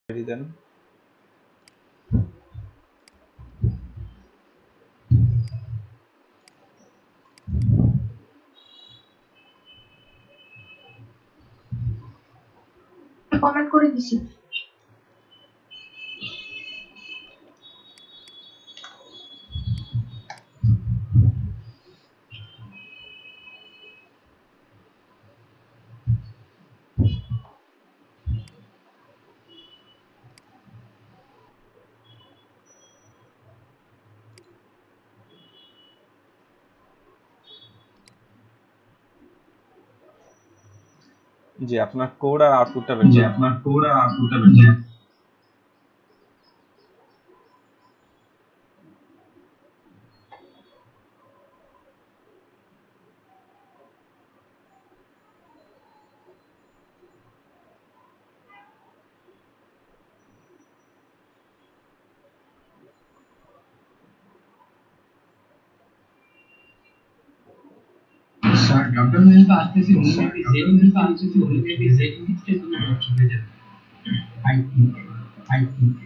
দেন। Comment করে দিছি। জি, আপনার কোড আর আউটপুটটা বের করেন। স্যার ডক্টর মেল তো আসতেছি, হয়ে যাবে। আই থিঙ্ক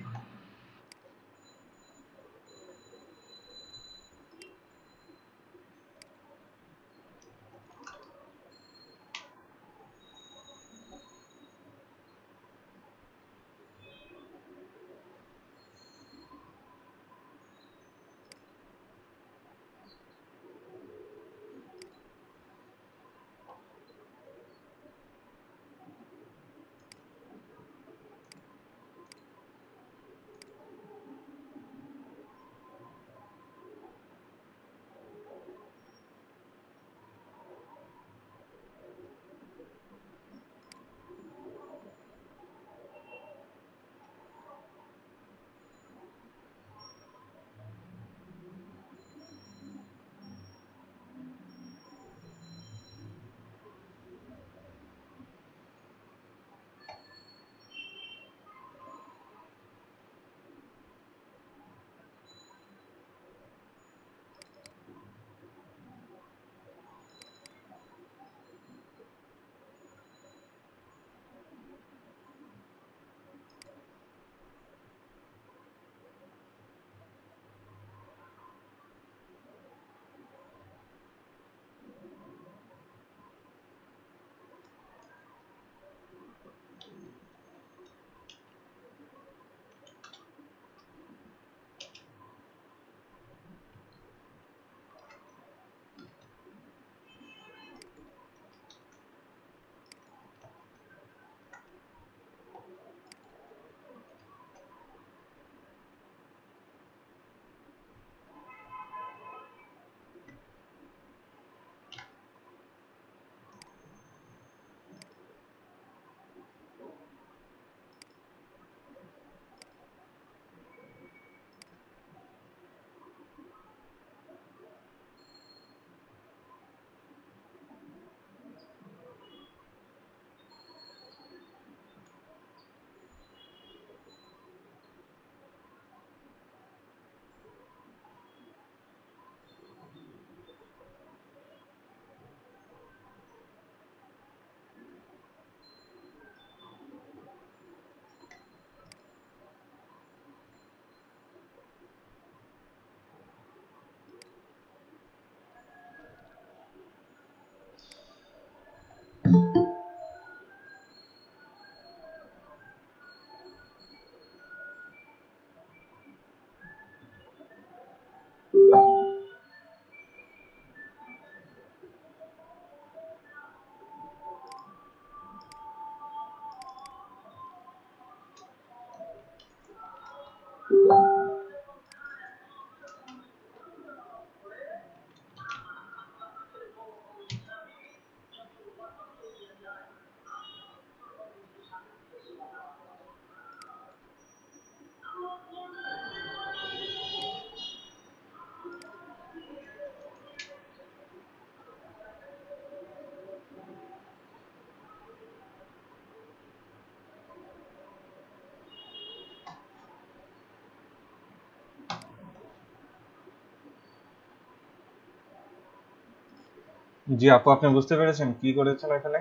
জি আপু, আপনি বুঝতে পেরেছেন কি করেছেন এখানে?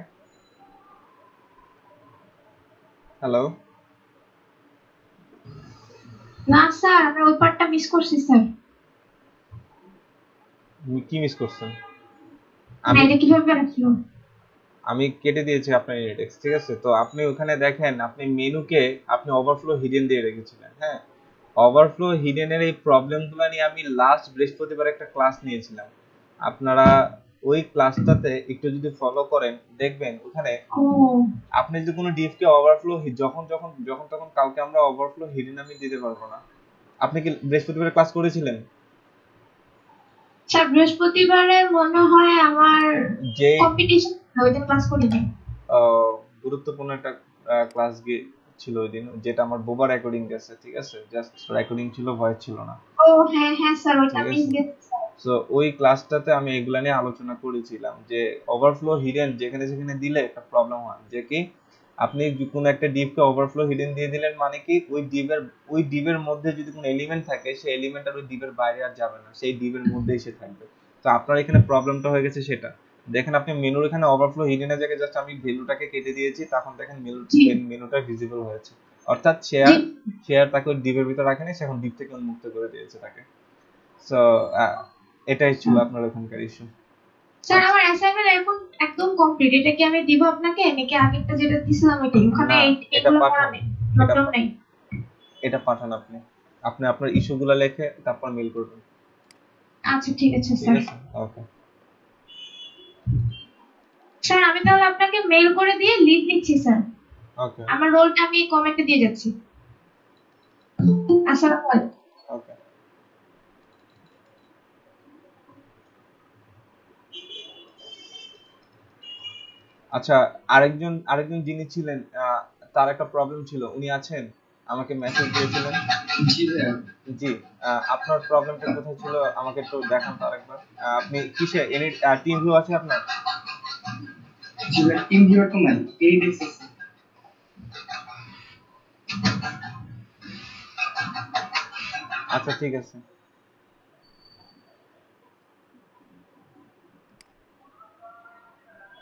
হ্যালো। না স্যার, আমি ওই পার্টটা মিস করছি স্যার। কি মিস করছেন? না, আমি এটা কিভাবে আসলো? আমি কেটে দিয়েছি আপনার ইন্ডেক্স, ঠিক আছে? তো আপনি ওখানে দেখেন, আপনি মেনুকে আপনি ওভারফ্লো হিডেন দিয়ে রেখেছিলেন। হ্যাঁ, ওভারফ্লো হিডেনের এই প্রবলেমগুলো নিয়ে আমি লাস্ট বৃহস্পতিবার একটা ক্লাস নিয়েছিলাম। আপনারা ওই ক্লাসটাতে একটু যদি ফলো করেন দেখবেন ওখানে ও আপনি যদি কোনো ডিফকে ওভারফ্লো যখন যখন যখন তখন কাউকে আমরা ওভারফ্লো হিডেন আমি দিতে পারবো না। আপনি কি বৃহস্পতিবার ক্লাস করেছিলেন? স্যার, বৃহস্পতিবারে মনে হয় আমার যে কম্পিটিশন, ওই দিন ক্লাস করিনি। গুরুত্বপূর্ণ একটা ক্লাস ছিল ওই দিন, যেটা আমার বোবা রেকর্ডিং গেছে, ঠিক আছে? জাস্ট রেকর্ডিং ছিল, ভয়েস ছিল না, ও হ্যাঁ হ্যাঁ স্যার, ওইটা ঠিক মিস আছে? গেছে স্যার। সো ওই ক্লাসটাতে আমি এগুলা নিয়ে আলোচনা করেছিলাম যে ওভারফ্লো হিডেন যেখানে যেখানে দিলে একটা প্রবলেম হয়, যে কি আপনি কোনো একটা ডিভকে ওভারফ্লো হিডেন দিয়ে দিলেন, মানে কি ওই ডিভের মধ্যে যদি কোনো এলিমেন্ট থাকে সেই এলিমেন্ট আর ওই ডিভের বাইরে আর যাবে না, সেই ডিভের মধ্যেই সে থাকবে। তো আপনার এখানে প্রবলেমটা হয়ে গেছে সেটা। দেখেন আপনি মেনুর এখানে ওভারফ্লো হিডেনের জায়গায় জাস্ট আমি ভ্যালুটাকে কেটে দিয়েছি, তখন দেখেন জি মেনুটা ভিজিবল হয়েছে। অর্থাৎ জি শেয়ার তাকে ওই ডিভের ভিতর রাখেনি, সে এখন ডিভ থেকে উন্মুক্ত করে দিয়েছে তাকে। সো এটাই ছিল আপনার ওখানকার ইস্যু। স্যার, আচ্ছা, আমার অ্যাসাইনমেন্ট এখন একদম কমপ্লিট। এটা কি আমি দিব আপনাকে, নাকি আগেরটা যেটা দিছিলাম ওইটাই? ওখানে না, এটা এইগুলো করা পাঠান, নেই, এটা প্রবলেম নেই। এটা পাঠান আপনি। আপনি আপনার ইস্যুগুলো লিখে তারপর মেল করবেন, আচ্ছা ঠিক আছে ঠিক স্যার। আছে? ওকে, স্যার, আমি তাহলে আপনাকে মেইল করে দিয়ে লিভ নিচ্ছি স্যার। ওকে, আমার রোলটা আমি কমেন্টে দিয়ে যাচ্ছি। আসসালামু আলাইকুম। ওকে। আচ্ছা, আরেকজন যিনি ছিলেন, তার একটা প্রবলেম ছিল, উনি আছেন? আমাকে মেসেজ দিয়েছিলেন। জি ভাইয়া। জি, আপনার প্রবলেমটা কোথায় ছিল আমাকে একটু দেখান তো আরেকবার। আপনি কিসে এনি টিম ভিউ আছে আপনার? জি ভাইয়া, টিম ভিউয়ার তো নাই, এই দেখতেছি। আচ্ছা ঠিক আছে,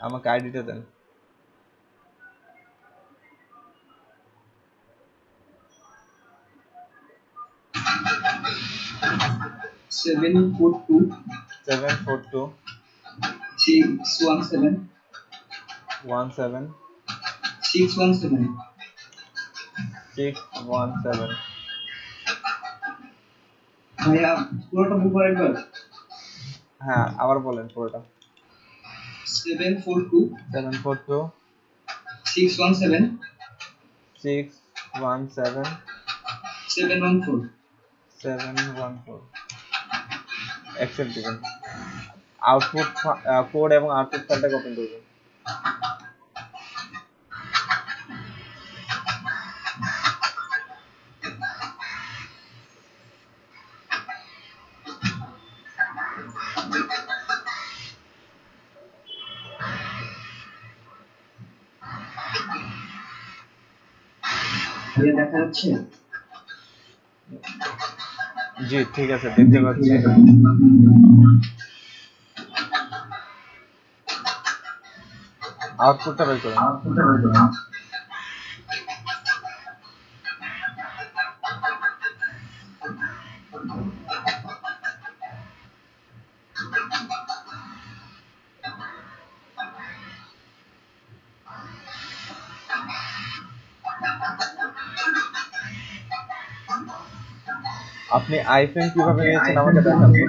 আমাকে আইডিটা দেন। 742 742 617 17 617। 617। ভাইয়া পুরোটা বুক করে একবার। হ্যাঁ, আবার বলেন পুরোটা। 742 742 617 617 714। 714। অ্যাকসেপ্ট দিবেন। আউটপুট কোড এবং আউটপুট ফাইলটাকে ওপেন করবেন। ভাইয়া দেখা যাচ্ছে? জি ঠিক আছে, দেখতে পাচ্ছি। আউটপুটটা বের করেন। আপনি আইফোন কিভাবে নিয়েছেন আমাকে দেখান তো।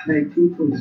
ভাই একটু করুন।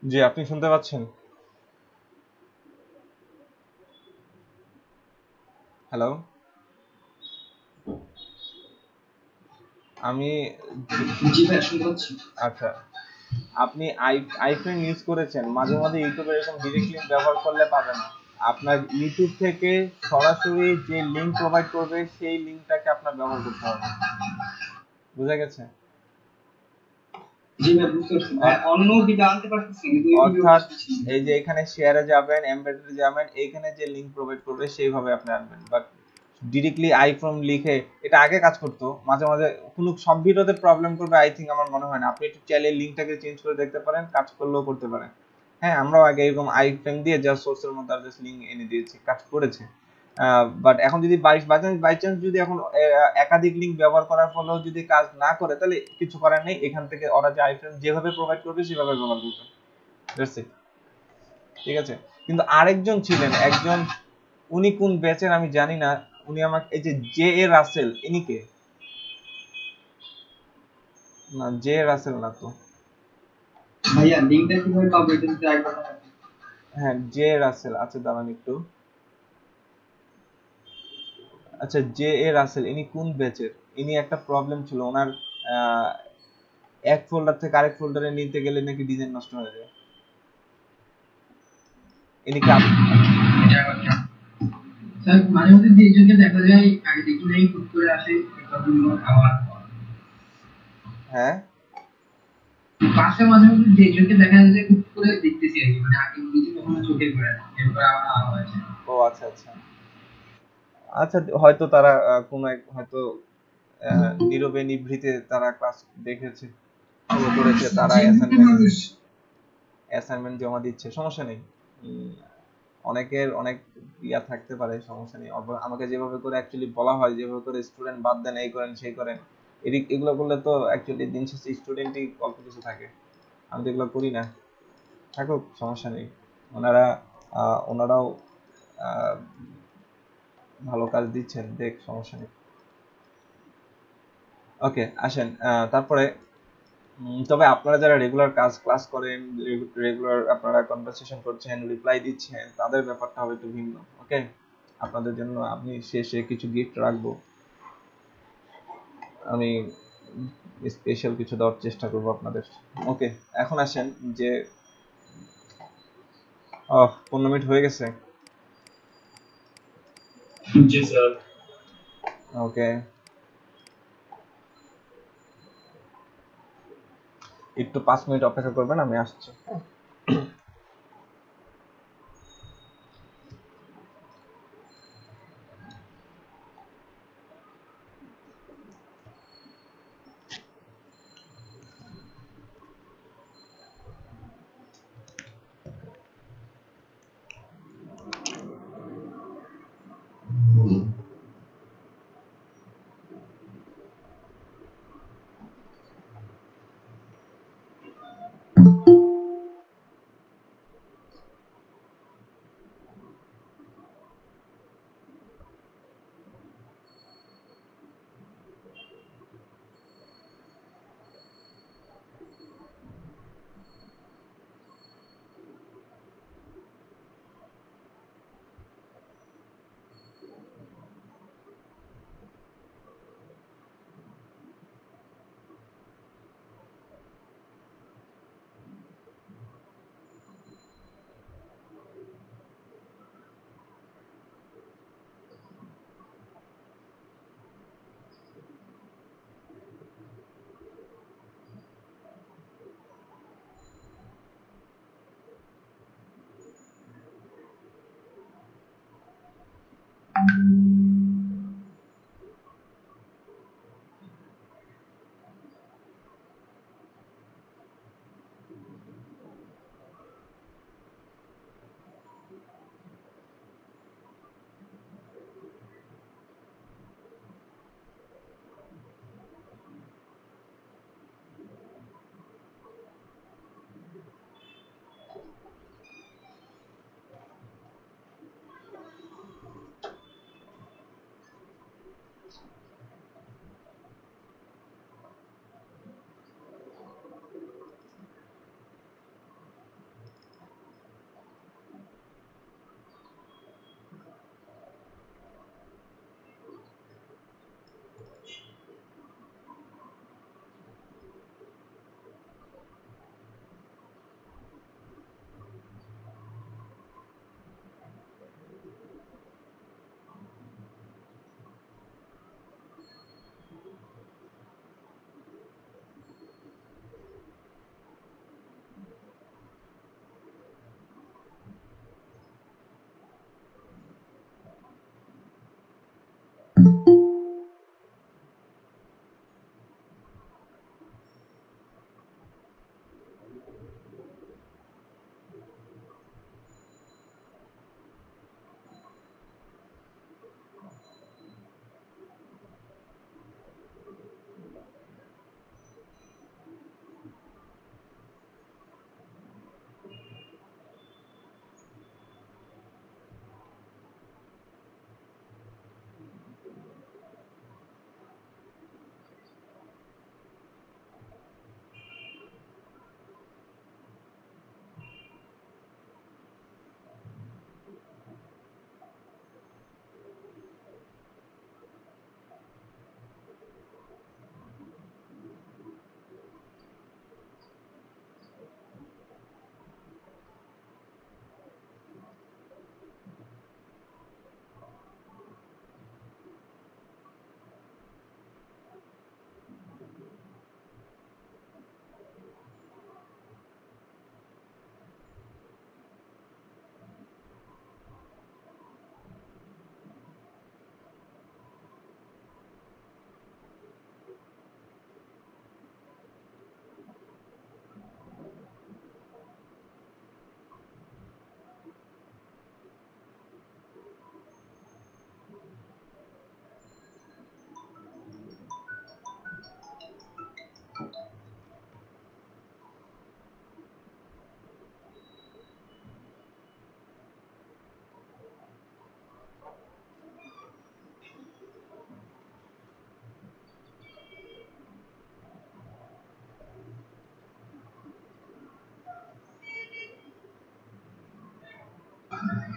জি, আপনি শুনতে পাচ্ছেন? হ্যালো? আমি জি ভাই শুনতে পাচ্ছি। আচ্ছা, আপনি আইফ্রেন্ড ইউজ করেছেন, মাঝে মাঝে ইউটিউবে এরকম ডিরেক্ট লিঙ্ক ব্যবহার করলে পাবেন না। আপনার ইউটিউব থেকে সরাসরি যে লিঙ্ক প্রোভাইড করবে সেই লিঙ্কটাকে আপনার ব্যবহার করতে হবে। বুঝা গেছে? জি ভাই বুঝতে পারছি ভাই, অর- অন্য দিকে আনতে পারতেছি কিন্তু এই ভিডিও অর্থাৎ আসতেছি না। এই যে এখানে শেয়ারে যাবেন, এমবেডেডে যাবেন, এইখানে যে লিঙ্ক প্রোভাইড করবে সেইভাবে আপনি আনবেন। বাট ডিরেক্টলি আইফ্রম লিখে এটা আগে কাজ করতো, মাঝে মাঝে কোনো সব ভিডিওতে প্রবলেম করবে আই থিঙ্ক, আমার মনে হয় না। আপনি একটু চাইলে লিঙ্কটাকে চেঞ্জ করে দেখতে পারেন, কাজ করলেও করতে পারেন। হ্যাঁ, আমরাও আগে এরকম আইফ্রেম দিয়ে জাস্ট সোর্সের মধ্যে জাস্ট লিঙ্ক এনে দিয়েছি, কাজ করেছে। বাট এখন যদি বাই চান্স যদি এখন একাধিক লিঙ্ক ব্যবহার করার ফলেও যদি কাজ না করে, তাহলে কিছু করার নেই, এখান থেকে ওরা যে আইফ্রেম যেভাবে প্রোভাইড করবে সেভাবে ব্যবহার করবে। That's it. ঠিক আছে? কিন্তু আরেকজন ছিলেন, একজন, উনি কোন ব্যাচের আমি জানি না। উনি আমাকে এই যে জে এ রাসেল, ইনি কে? না, জে এ রাসেল না তো। ভাইয়া লিঙ্কটা কিভাবে পাবো এটা যদি একবার দেখাতেন। হ্যাঁ, জে এ রাসেল। আচ্ছা দাঁড়ান একটু। আচ্ছা, জে এ রাসেল ইনি কোন ব্যাচের? ইনি একটা প্রবলেম ছিল ওনার, আহ, এক ফোল্ডার থেকে আরেক ফোল্ডারে নিতে গেলে নাকি ডিজাইন নষ্ট হয়ে যায়। ইনি কি স্যার মাঝে মধ্যে দুইজনকে দেখা যায় আগে দেখি নাই হুট করে আসে প্রবলেম আবার হ্যাঁ, পাশে মাঝে মধ্যে দুইজনকে দেখা যায় যে হুট করে দেখতেছি আর কি, মানে আগে নিজে কখনো চোখে পড়ে না, এরপর আবার আওয়াজ আছে। ও আচ্ছা আচ্ছা। আচ্ছা, হয়তো তারা কোনো এক হয়তো নীরবে নিভৃতে তারা ক্লাস দেখেছে, ফলো করেছে, তারা অ্যাসাইনমেন্ট জমা দিচ্ছে, সমস্যা নেই। উম, অনেকের অনেক ইয়া থাকতে পারে, সমস্যা নেই। আমাকে যেভাবে করে অ্যাকচুয়ালি বলা হয়, যেভাবে করে স্টুডেন্ট বাদ দেন, এই করেন সেই করেন, এগুলো করলে তো অ্যাকচুয়ালি দিন শেষে স্টুডেন্টই অল্প কিছু থাকে। আমি তো এগুলো করি না, থাকুক, সমস্যা নেই। ওনারা ওনারাও আহ, ভালো কাজ দিচ্ছেন, দেখ, সমস্যা নেই। ওকে, আসেন তারপরে। তবে আপনারা যারা রেগুলার ক্লাস করেন, রেগুলার আপনারা কনভারসেশন করছেন, রিপ্লাই দিচ্ছেন, তাদের ব্যাপারটা হবে একটু ভিন্ন। ওকে, আপনাদের জন্য আমি শেষে কিছু গিফট রাখবো, আমি স্পেশাল কিছু দেওয়ার চেষ্টা করবো আপনাদের। ওকে, এখন আসেন যে 15 মিনিট হয়ে গেছে। জি স্যার। ওকে, একটু 5 মিনিট অপেক্ষা করবেন, আমি আসছি।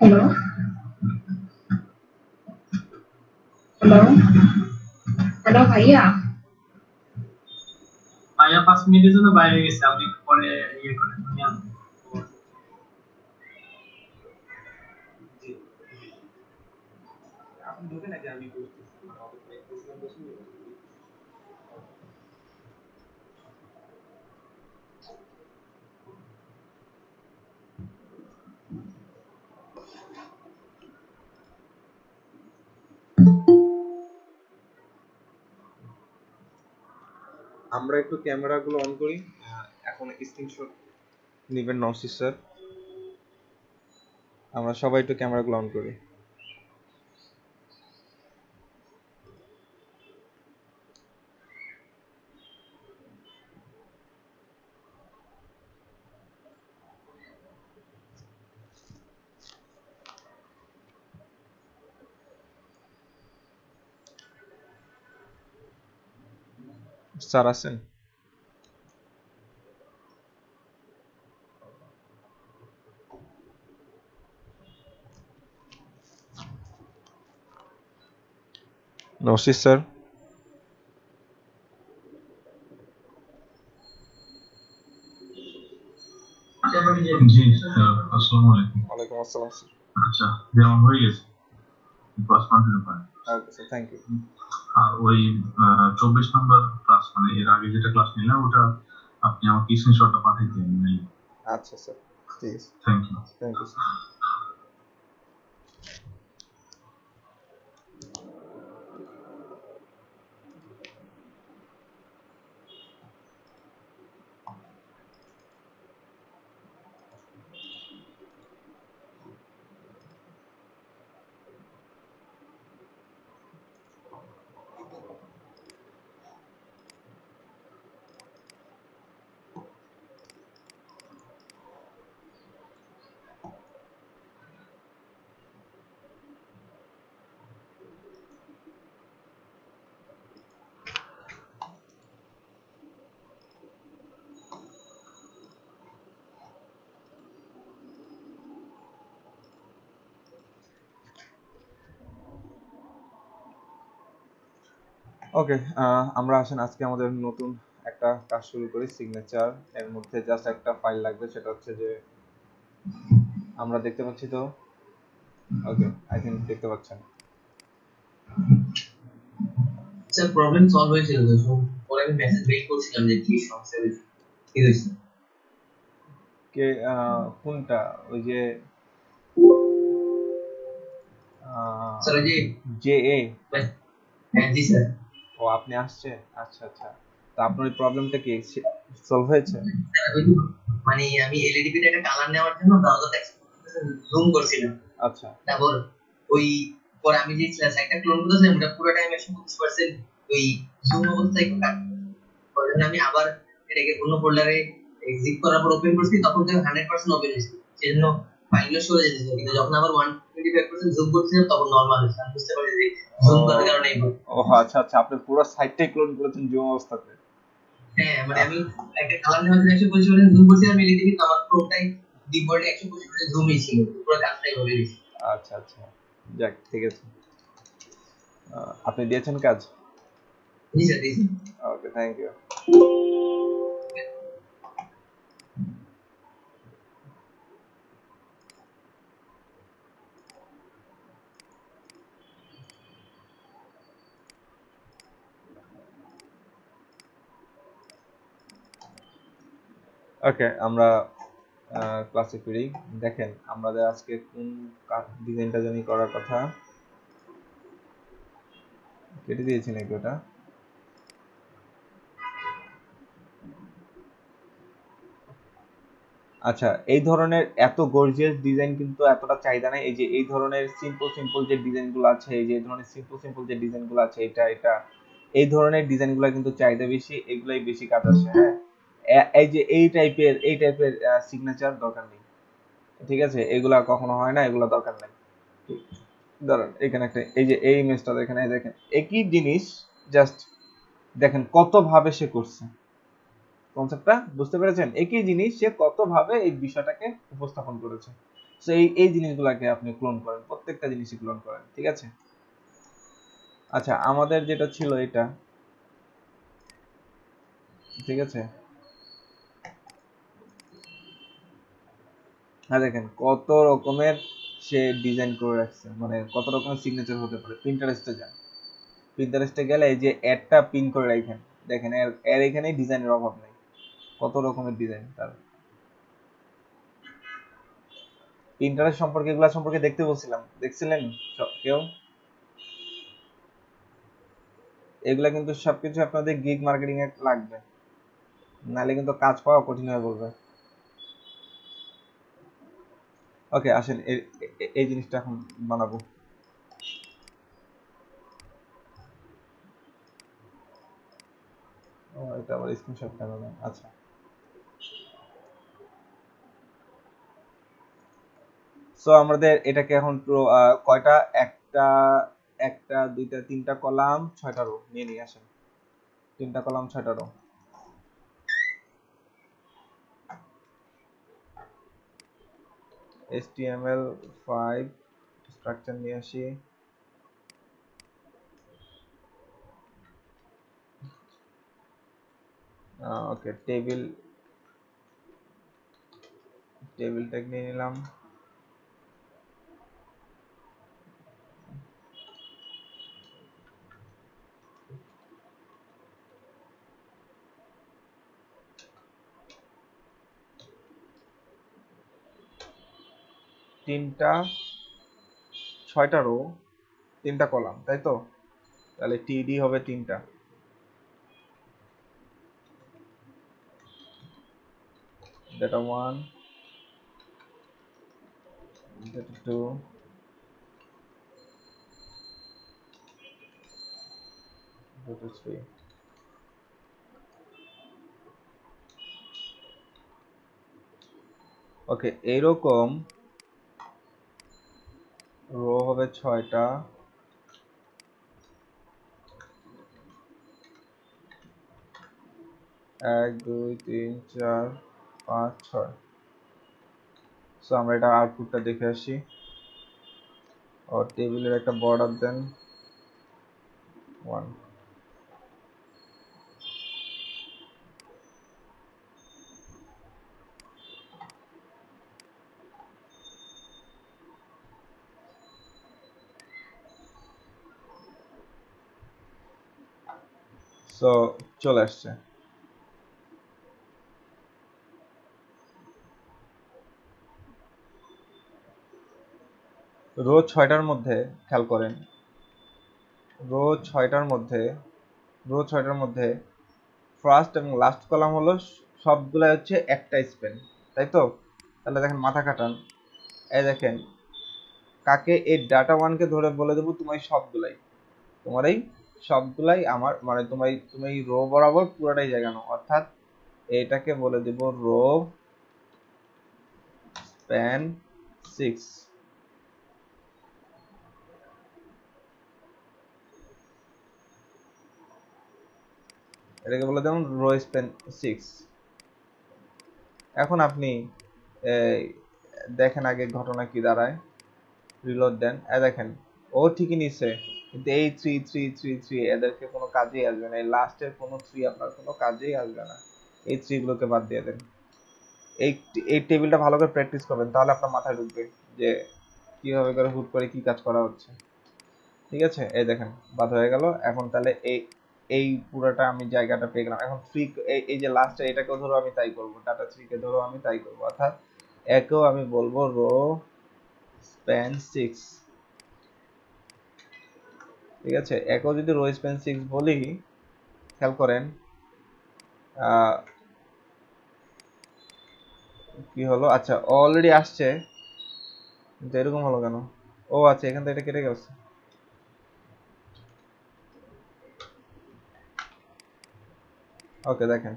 হ্যালো হ্যালো হ্যালো ভাইয়া। ভাইয়া 5 মিনিটের জন্য বাইরে গেছে, আপনি একটু পরে ইয়ে করেন ভাইয়া। জি জি আপনি ঢোকেন আগে, আমি বসতেছি মানে অপেক্ষা করতেছিলাম 10 মিনিট। আমরা একটু ক্যামেরাগুলো অন করি। এখন স্ক্রিনশট নেবেন নওশিদ স্যার, আমরা সবাই একটু ক্যামেরাগুলো অন করি। স্যার আছেন? নওশিদ স্যার? জি স্যার, আসসালামু আলাইকুম। ওয়ালাইকুম আসসালাম স্যার। আচ্ছা, দেওয়া হয়ে গেছে, ক্লাস কন্টিনিউ করেন। Okay sir, thank you. আর ওই 24 নম্বর ক্লাস, মানে এর আগে যেটা ক্লাস নিলাম ওটা আপনি আমাকে স্ক্রিনশটটা পাঠিয়ে দিন মেইল। আচ্ছা স্যার, ঠিক আছে, thank you. Thank you sir. Okay, আমরা আসেন আজকে আমাদের নতুন একটা কাজ শুরু করি, সিগনেচার। এর মধ্যে জাস্ট একটা ফাইল লাগবে, সেটা হচ্ছে যে আমরা দেখতে পাচ্ছি তো। ওকে, আই থিংক দেখতে পাচ্ছেন। স্যার প্রবলেম সলভ হয়েছিল তো, সো পরে আমি মেসেজ মেইল করছিলাম যে কি সমস্যা হয়েছে, কি হয়েছে। কে কোনটা? ওই যে স্যার ওই যে জে এ? হ্যাঁ জি স্যার। ও আপনি আসছে, আচ্ছা আচ্ছা। তা আপনার এই প্রবলেমটা কি সলভ হয়েছে? স্যার ওই মানে আমি এলইডি তে একটা কালার নেওয়ার জন্য ব্রাউজারটা জুম করছিলাম। আচ্ছা তারপর ওই পরে আমি যে সাইটটা ক্লোন করেছিলাম ওটা পুরো টাইম 125% ওই জুম অবস্থায় কাজ। পরে যখন আমি আবার এটাকে অন্য ফোল্ডারে এক্সিট করার পর ওপেন করছি তখন তো 100% ওপেন হয়েছে, সেজন্য ফাইলগুলো সরে যেতেছিল। কিন্তু যখন আবার 125% জুম করছিলাম তখন নরমাল হয়েছে। আমি বুঝতে পারি যে জুম করার কারণে এই problem। ও আচ্ছা আচ্ছা, আপনি পুরো সাইটটাই ক্লোন করেছেন জুম অবস্থাতে? হ্যাঁ মানে আমি একটা কালার নেওয়ার জন্য 125% জুম করছিলাম এলইডি, কিন্তু আমার পুরোটাই ডিফল্টে 125% জুমই ছিল, পুরো কাজটাই হয়ে গেছে। আচ্ছা আচ্ছা, যাক ঠিক আছে। আপনি দিয়েছেন কাজ? জি স্যার জি sir. Okay, thank you. Okay, আমরা ক্লাসে ফিরি। দেখেন আমাদের আজকে কোন ডিজাইনটা জানি করার কথা, কেটে দিয়েছি নাকি ওটা? আচ্ছা, এই ধরনের এত গর্জিয়াস ডিজাইন কিন্তু এতটা চাহিদা নেই। এই যে এই ধরনের সিম্পল সিম্পল যে ডিজাইনগুলো আছে, এই যে এই ধরনের সিম্পল সিম্পল যে ডিজাইনগুলো আছে, এটা এটা এই ধরনের ডিজাইনগুলো কিন্তু চাহিদা বেশি, এগুলাই বেশি কাজ আসে। হ্যাঁ, এই যে এই টাইপের সিগনেচার দরকার নেই, ঠিক আছে? এগুলা কখনো হয় না, এগুলা দরকার নাই। দাঁড়ান, এখানে একটা, এই যে এই ইমেজটা দেখেন, এই দেখেন একই জিনিস, জাস্ট দেখেন কত ভাবে সে করছে। কনসেপ্টটা বুঝতে পেরেছেন? একই জিনিস সে কত ভাবে এই বিষয়টাকে উপস্থাপন করেছে। সো এই জিনিসগুলোকে আপনি ক্লোন করেন, প্রত্যেকটা জিনিসই ক্লোন করেন, ঠিক আছে। আচ্ছা আমাদের যেটা ছিল এটা, ঠিক আছে। হ্যাঁ দেখেন কত রকমের সে ডিজাইন করে রাখছে, মানে কত রকমের সিগনেচার হতে পারে। প্রিন্টারেস্টে যান, প্রিন্টারেস্টে গেলে এই যে অ্যাডটা পিন করে রাখেন, দেখেন এর এখানে ডিজাইনের অভাব নেই, কত রকমের ডিজাইন তার। প্রিন্টারেস্ট সম্পর্কে এগুলা সম্পর্কে দেখতে বলছিলাম, দেখছিলেন কেউ? এগুলা কিন্তু সবকিছু আপনাদের গিগ মার্কেটিং এ লাগবে, নাহলে কিন্তু কাজ পাওয়া কঠিন হয়ে পড়বে। ওকে আসেন এই জিনিসটা এখন বানাবো। ও এটা আবার স্ক্রিনশট কেন নেই? আচ্ছা সো আমাদের এটাকে এখন কয়টা, একটা একটা দুইটা তিনটা কলাম 6টা রো নিয়ে নিয়ে আসেন, 3টা কলাম 6টা রো। HTML5 স্ট্রাকচার নিয়ে আসি, ওকে টেবিল ট্যাগ নিয়ে নিলাম। তিনটা 6টা রো 3টা কলাম, তাই তো? তাহলে টিডি হবে 3টা, data 1 data 2 data 3। ওকে এইরকম রো হবে 6টা, 1 2 3 4 5 6। সো আমরা এটা আউটপুটটা দেখে আসি। ও টেবিলের একটা বর্ডার দেন 1। সো চলে আসছে। রো 6টার মধ্যে খেয়াল করেন, রো 6টার মধ্যে ফার্স্ট এবং লাস্ট কলাম হলো সবগুলাই হচ্ছে একটা স্পেন, তাই তো? তাহলে দেখেন মাথা কাটান, এই দেখেন কাকে এই ডাটা 1কে ধরে বলে দেবো তোমার এই সবগুলাই আমার, মানে তুমি রো বরাবর পুরোটাই জায়গানো, অর্থাৎ এটাকে বলে দেব রো স্প্যান 6। এটাকে বলে দেব রো স্প্যান 6। এখন আপনি দেখেন আগে ঘটনা কি দাঁড়ায়, রিলোড দেন, দেখেন ও ঠিকই নিচ্ছে, কিন্তু এই 3 3 3 3 এদেরকে কোনো কাজেই আসবে না, এই লাস্টের কোনো 3 আপনার কোনো কাজেই আসবে না, এই 3 গুলোকে বাদ দিয়ে দেন। এই এই টেবিলটা ভালো করে প্র্যাকটিস করবেন, তাহলে আপনার মাথায় ঢুকবে যে কিভাবে করে হুট করে কি কাজ করা হচ্ছে, ঠিক আছে। এই দেখেন বাদ হয়ে গেল। এখন তাহলে এই পুরোটা আমি জায়গাটা পেয়ে গেলাম। এখন 3 এই যে লাস্টে এটাকেও ধরো আমি তাই করব, ডাটা 3 কে ধরো আমি তাই করব, অর্থাৎ একেও আমি বলবো রো স্প্যান 6, ঠিক আছে। একেও যদি রো স্প্যান 6 বলি, খেয়াল করেন কি হলো। আচ্ছা অলরেডি আসছে, কিন্তু এরকম হলো কেন? ও আচ্ছা এখান থেকে এটা কেটে গেছে। ওকে দেখেন,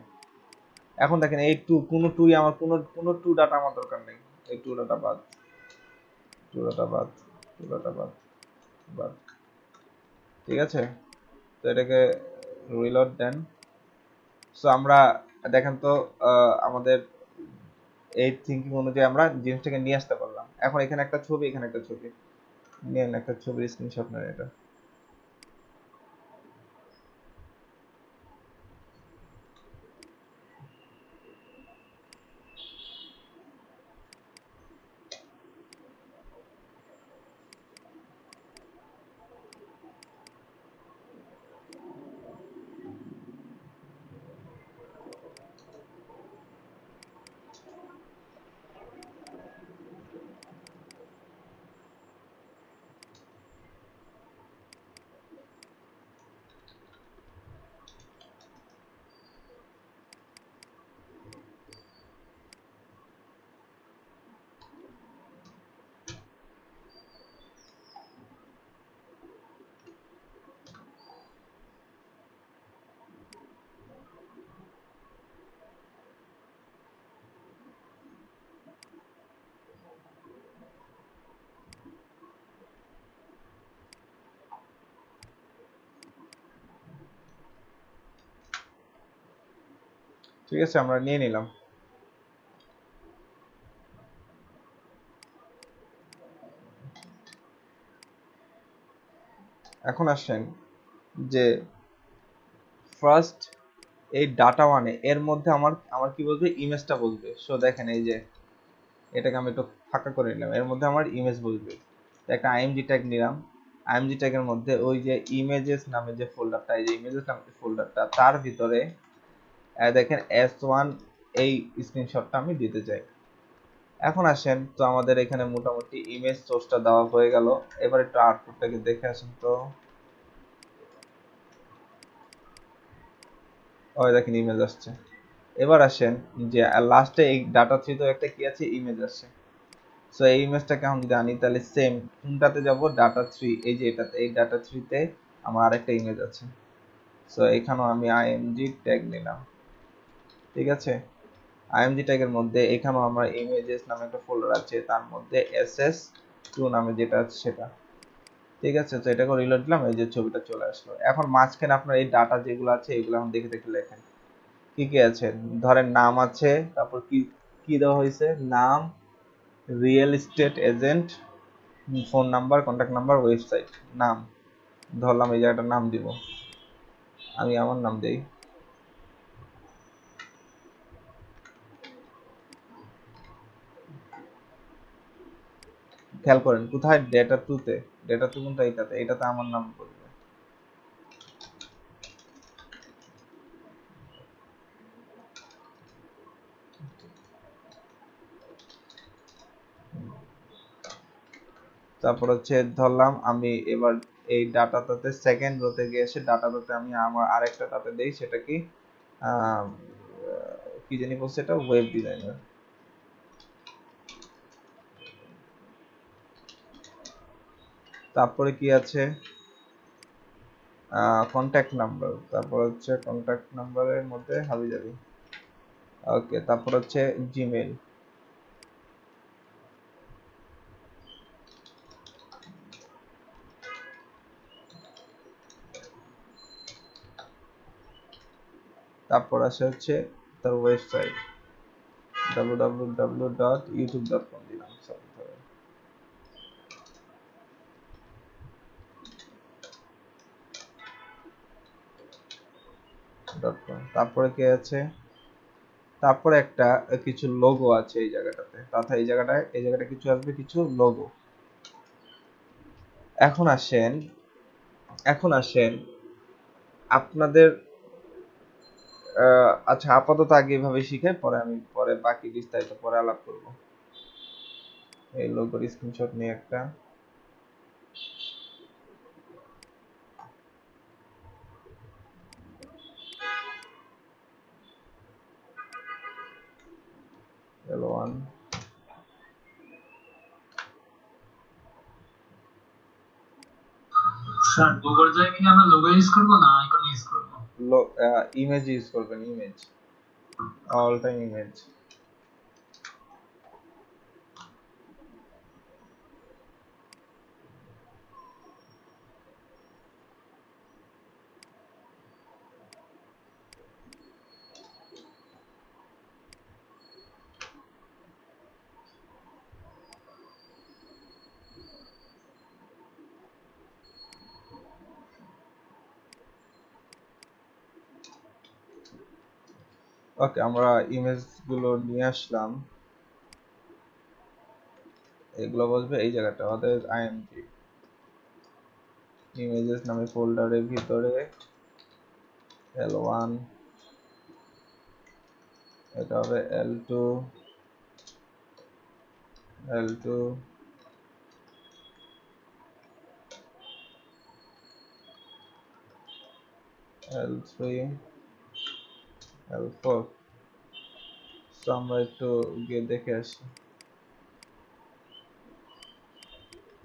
এখন দেখেন এই কোনো টুই আমার কোনো টু ডাটা আমার দরকার নেই, এই টু ডাটা বাদ, টু ডাটা বাদ, টু ডাটা বাদ, বাদ, ঠিক আছে। তো এটাকে রিলোড দেন। সো আমরা দেখেন তো আমাদের এই থিঙ্কিং অনুযায়ী আমরা জিনিসটাকে নিয়ে আসতে পারলাম। এখন এখানে একটা ছবি, এখানে একটা ছবি নেন, একটা ছবির স্ক্রিনশট নেন এটা। ঠিক আছে, আমরা নিয়ে নিলাম। এখন আসেন যে ফার্স্ট এই ডাটা মানে এর মধ্যে আমার আমার কি বলবে, ইমেজটা বলবে। সো দেখেন এই যে এটাকে আমি একটু ফাঁকা করে নিলাম, এর মধ্যে আমার ইমেজ বলবে। তো একটা আইএমজি ট্যাগ নিলাম, আইএমজি ট্যাগের মধ্যে ওই যে ইমেজেস নামে যে ফোল্ডারটা, এই যে ইমেজেস নামে ফোল্ডারটা, তার ভিতরে দেখেন S1 এই স্ক্রিনশটটা আমি দিতে চাই। এখন আসেন তো আমাদের এখানে মোটামুটি ইমেজ সোর্সটা দেওয়া হয়ে গেল। এবার একটু আউটপুটটাকে দেখে আসেন তো। ওই দেখেন ইমেজ আসছে। এবার আসেন যে লাস্টে এই ডাটা থ্রিতে একটা কি আছে, ইমেজ আসছে। সো এই ইমেজটাকে আমি যদি আনি তাহলে সেম কোনটাতে যাব, ডাটা থ্রি, এই যে এটাতে, এই ডাটা থ্রিতে আমার আরেকটা ইমেজ আছে। সো এখানেও আমি আইএমজি ট্যাগ নিলাম, ঠিক আছে। আইএমজি ট্যাগের মধ্যে এখানেও আমার ইমেজেস নামে একটা ফোল্ডার আছে, তার মধ্যে SS2 নামে যেটা আছে সেটা, ঠিক আছে। তো এটাকে রিলোড দিলাম, এই যে ছবিটা চলে আসলো। এখন মাঝখানে আপনার এই ডাটা যেগুলো আছে এগুলো এখন দেখে দেখে লেখেন কি কি আছে। ধরেন নাম আছে, তারপর কি কি দেওয়া হয়েছে, নাম, real estate agent, phone number, contact number, website. নাম ধরলাম, এই জায়গাটার নাম দিব, আমি আমার নাম দেই। খেয়াল করেন কোথায়, ডেটা টুতে, ডেটা টু কোনটা, এইটাতে, এইটাতে আমার নাম বলবে। তারপর হচ্ছে ধরলাম আমি এবার এই ডাটাটাতে সেকেন্ড রোতে গিয়ে এসে ডাটাটাতে আমি আমার আরেকটা ডাটা দেই, সেটা কি আহ, কি জানি বলছে এটা, ওয়েব ডিজাইনার। তারপরে কি আছে, কন্ট্যাক্ট নাম্বার, তারপর হচ্ছে কন্ট্যাক্ট নাম্বারের মধ্যে হাবিজাবি, ওকে। তারপর হচ্ছে জিমেইল, তারপর আসে হচ্ছে তার ওয়েবসাইট www.youtube.com দিলাম, সরি .com। তারপরে কি আছে, তারপরে একটা কিছু লোগো আছে এই জায়গাটাতে, তথা এই জায়গাটায়, এই জায়গাটা কিছু আসবে, কিছু লোগো। এখন আসেন, এখন আসেন আপনাদের আচ্ছা আপাতত আগে এভাবে শিখে, পরে আমি পরে বাকি বিস্তারিত পরে আলাপ করব। এই লোগোর স্ক্রিনশট নিয়ে একটা, L1 স্যার গুগল ড্রাইভে কি আমরা লোগো ইউজ করব না আইকন ইউজ করব? ইমেজ ইউজ করবেন, ইমেজ, অল টাইম ইমেজ। ওকে, আমরা ইমেজ গুলো নিয়ে আসলাম, এগুলো বসবে এই জায়গাটা আমাদের আইএমজি ইমেজেস নামে ফোল্ডারের ভিতরে L1, এটা হবে L2, L2, L3, L4। তো আমরা একটু গিয়ে দেখে আসি,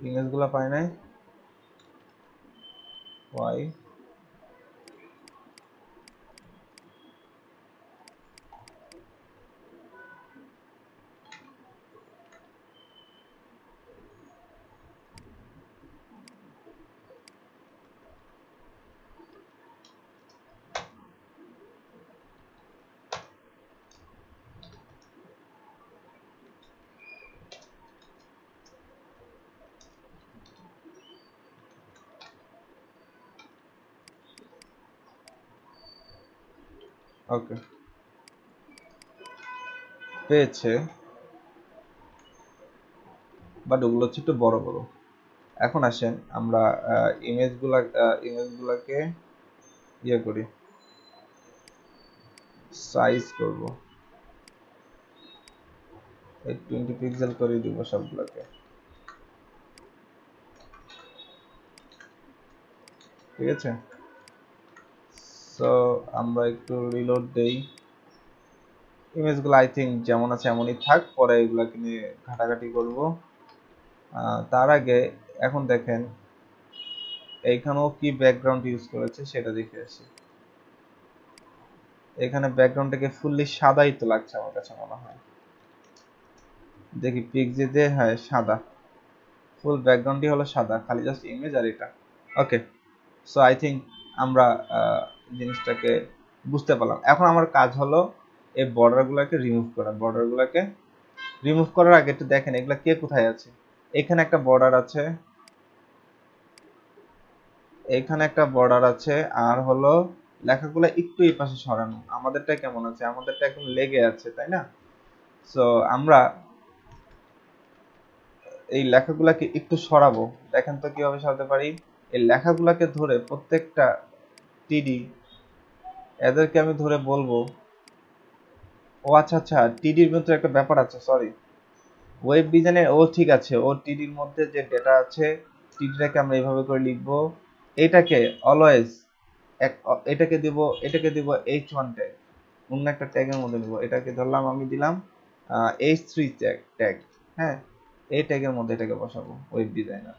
ইমেজ গুলা পাই নাই, ওয়াই? ওকে, পেয়েছে, বাট ওগুলো হচ্ছে একটু বড় বড়। এখন আসেন আমরা ইমেজগুলোকে ইয়ে করি, সাইজ করব, 20 পিক্সেল করে দিব সবগুলোকে, ঠিক আছে। সো আমরা একটু রিলোড দেই, ইমেজগুলো আই থিঙ্ক যেমন আছে এমনই থাক, পরে এগুলোকে নিয়ে ঘাটাঘাটি করব। তার আগে এখন দেখেন এইখানেও কি ব্যাকগ্রাউন্ড ইউজ করেছে সেটা দেখে আসি। এখানে ব্যাকগ্রাউন্ডটাকে ফুললি সাদাই তো লাগছে আমার কাছে মনে হয়, দেখি পিক্সি দিয়ে, হ্যাঁ সাদা, ফুল ব্যাকগ্রাউন্ডই হলো সাদা, খালি জাস্ট ইমেজ আর এটা। ওকে, সো আই থিঙ্ক আমরা জিনিসটাকে বুঝতে পারলাম। এখন আমার কাজ হলো এই বর্ডারগুলোকে রিমুভ করা। বর্ডারগুলোকে রিমুভ করার আগে একটু দেখেন এগুলা কে কোথায় আছে। এখানে একটা বর্ডার আছে, এখানে একটা বর্ডার আছে, আর হলো লেখাগুলো একটু এই পাশে সরানো। আমাদেরটা কেমন আছে? আমাদেরটা একদম লেগে আছে, তাই না? সো আমরা এই লেখাগুলাকে একটু সরাবো। দেখেন তো কিভাবে সরাতে পারি। এই লেখাগুলাকে ধরে প্রত্যেকটা টিডি, এদেরকে আমি ধরে বলবো, ও আচ্ছা আচ্ছা, টিডির ভিতরে একটা ব্যাপার আছে, সরি, ওয়েব ডিজাইনে ও ঠিক আছে, ও টিডির মধ্যে যে ডেটা আছে টিডিটাকে আমরা এইভাবে করে লিখবো, এটাকে অলওয়েজ এটাকে দিব h1 ট্যাগ, অন্য একটা ট্যাগের মধ্যে নিব। এটাকে ধরলাম, আমি দিলাম h3 ট্যাগ, হ্যাঁ, এই ট্যাগের মধ্যে এটাকে বসাবো ওয়েব ডিজাইনার।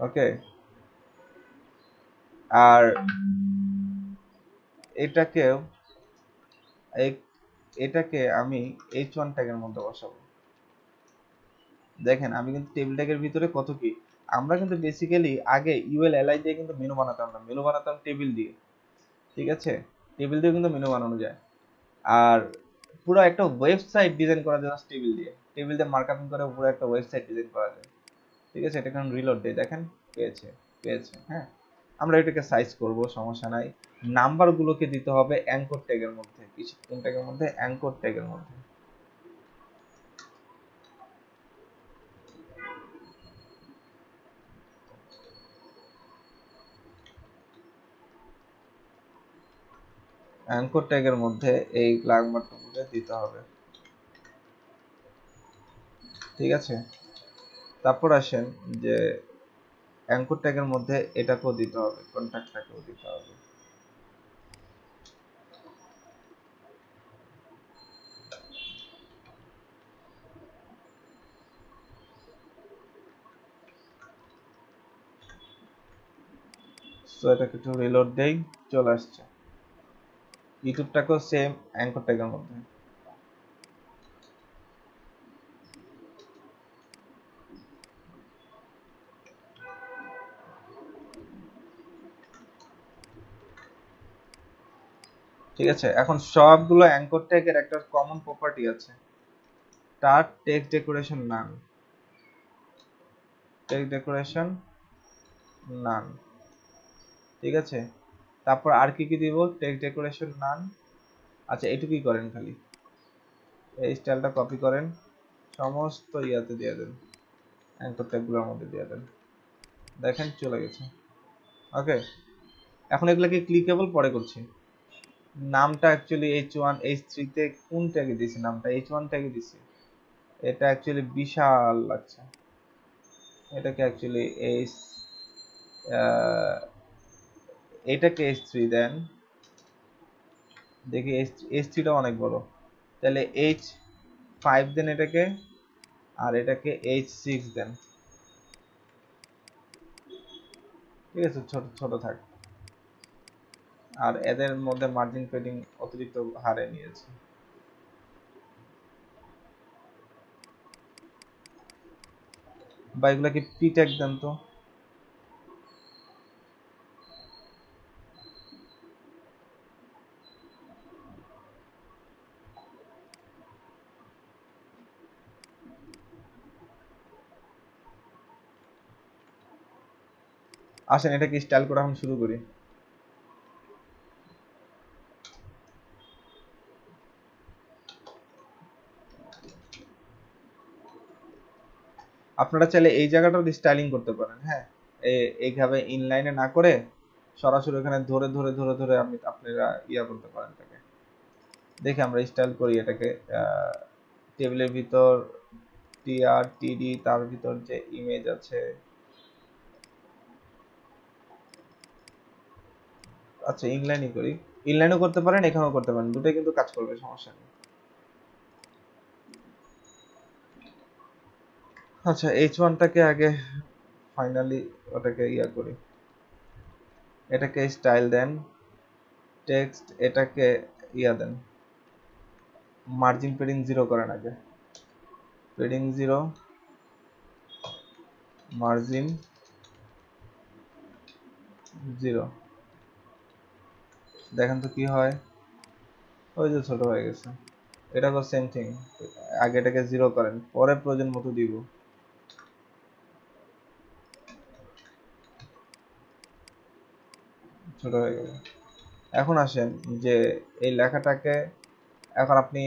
ওকে, আর এটাকেও এটাকে আমি h1 ট্যাগের মধ্যে বসাবো। দেখেন আমি কিন্তু টেবিল ট্যাগের ভিতরে কত কি, আমরা কিন্তু বেসিক্যালি আগে ইউএল এলআই দিয়ে কিন্তু মেনু বানাতাম না, মেনু বানাতাম টেবিল দিয়ে, ঠিক আছে, টেবিল দিয়ে কিন্তু মেনু বানানো যায়। আর পুরো একটা ওয়েবসাইট ডিজাইন করা যায় টেবিল দিয়ে মার্কআপিং করে পুরো একটা ওয়েবসাইট ডিজাইন করা যায়, ঠিক আছে। এটা কারণ রিলোড দেই, দেখেন পেয়েছে, হ্যাঁ। আমরা এটাকে সাইজ করব, সমস্যা নাই। নাম্বারগুলোকে দিতে হবে অ্যাঙ্কর ট্যাগের মধ্যে, কিছু কোন ট্যাগের মধ্যে, অ্যাঙ্কর ট্যাগের মধ্যে। অ্যাঙ্কর ট্যাগের মধ্যে এই নাম্বারগুলো দিতে হবে, ঠিক আছে। তারপর আসেন যে অ্যাঙ্কর ট্যাগের মধ্যে এটাকেও দিতে হবে, কন্ট্যাক্টটাকেও দিতে হবে। সো এটাকে একটু রিলোড দেই, চলে আসছে। ইউটিউবটাকেও সেম অ্যাঙ্কর ট্যাগের মধ্যে। ঠিক আছে, এখন সবগুলো অ্যাঙ্কর ট্যাগের একটা কমন প্রপার্টি আছে, তার টেক্সট ডেকোরেশন নান, টেক্সট ডেকোরেশন নান। ঠিক আছে, তারপর আর কি কি দিব, টেক্সট ডেকোরেশন নান। আচ্ছা এটুকুই করেন, খালি এই স্টাইলটা কপি করেন, সমস্ত ইয়াতে দিয়ে দেন, অ্যাঙ্কর ট্যাগগুলোর মধ্যে দিয়ে দেন, দেখেন চলে গেছে। ওকে, এখন এগুলোকে ক্লিকেবল পরে করছি। নামটা অ্যাকচুয়ালি H1 H3 তে কোন ট্যাগে দিছি, নামটা H1 ট্যাগে দিছি, এটা অ্যাকচুয়ালি বিশাল লাগছে। এটাকে অ্যাকচুয়ালি এটাকে H3 দেন, দেখি H3 টা অনেক বড়, তাহলে H5 দেন এটাকে, আর এটাকে H6 দেন। ঠিক আছে, ছোট ছোট থাক, আর এদের মধ্যে মার্জিন পেডিং অতিরিক্ত হারে নিয়েছে। বা এগুলাকে পি ট্যাগ দেন তো। আসেন এটাকে স্টাইল করে এখন শুরু করি। আপনারা চাইলে এই জায়গাটা স্টাইলিং করতে পারেন, হ্যাঁ, এইভাবে ইনলাইনে না করে সরাসরি এখানে ধরে ধরে ধরে ধরে আপনারা ইয়া করতে পারেন। এটাকে দেখে আমরা স্টাইল করি এটাকে। টেবিলের ভিতর টিআর টিডি, তার ভিতর যে ইমেজ আছে, আচ্ছা ইনলাইনই করি, ইনলাইনও করতে পারেন এখানেও করতে পারেন, দুটোই কিন্তু কাজ করবে, সমস্যা নেই। আচ্ছা H1টাকে আগে ফাইনালি ওটাকে ইয়া করি, এটাকে স্টাইল দেন, টেক্সট এটাকে ইয়া দেন, মার্জিন পেডিং 0 করেন আগে, পেডিং 0, মার্জিন 0, দেখেন তো কি হয়, ওই যে ছোট হয়ে গেছে। এটাকেও সেম থিং, আগে এটাকে 0 করেন, পরে প্রয়োজন মতো দিব। ছোট হয়ে গেল। এখন আসেন যে এই লেখাটাকে এখন আপনি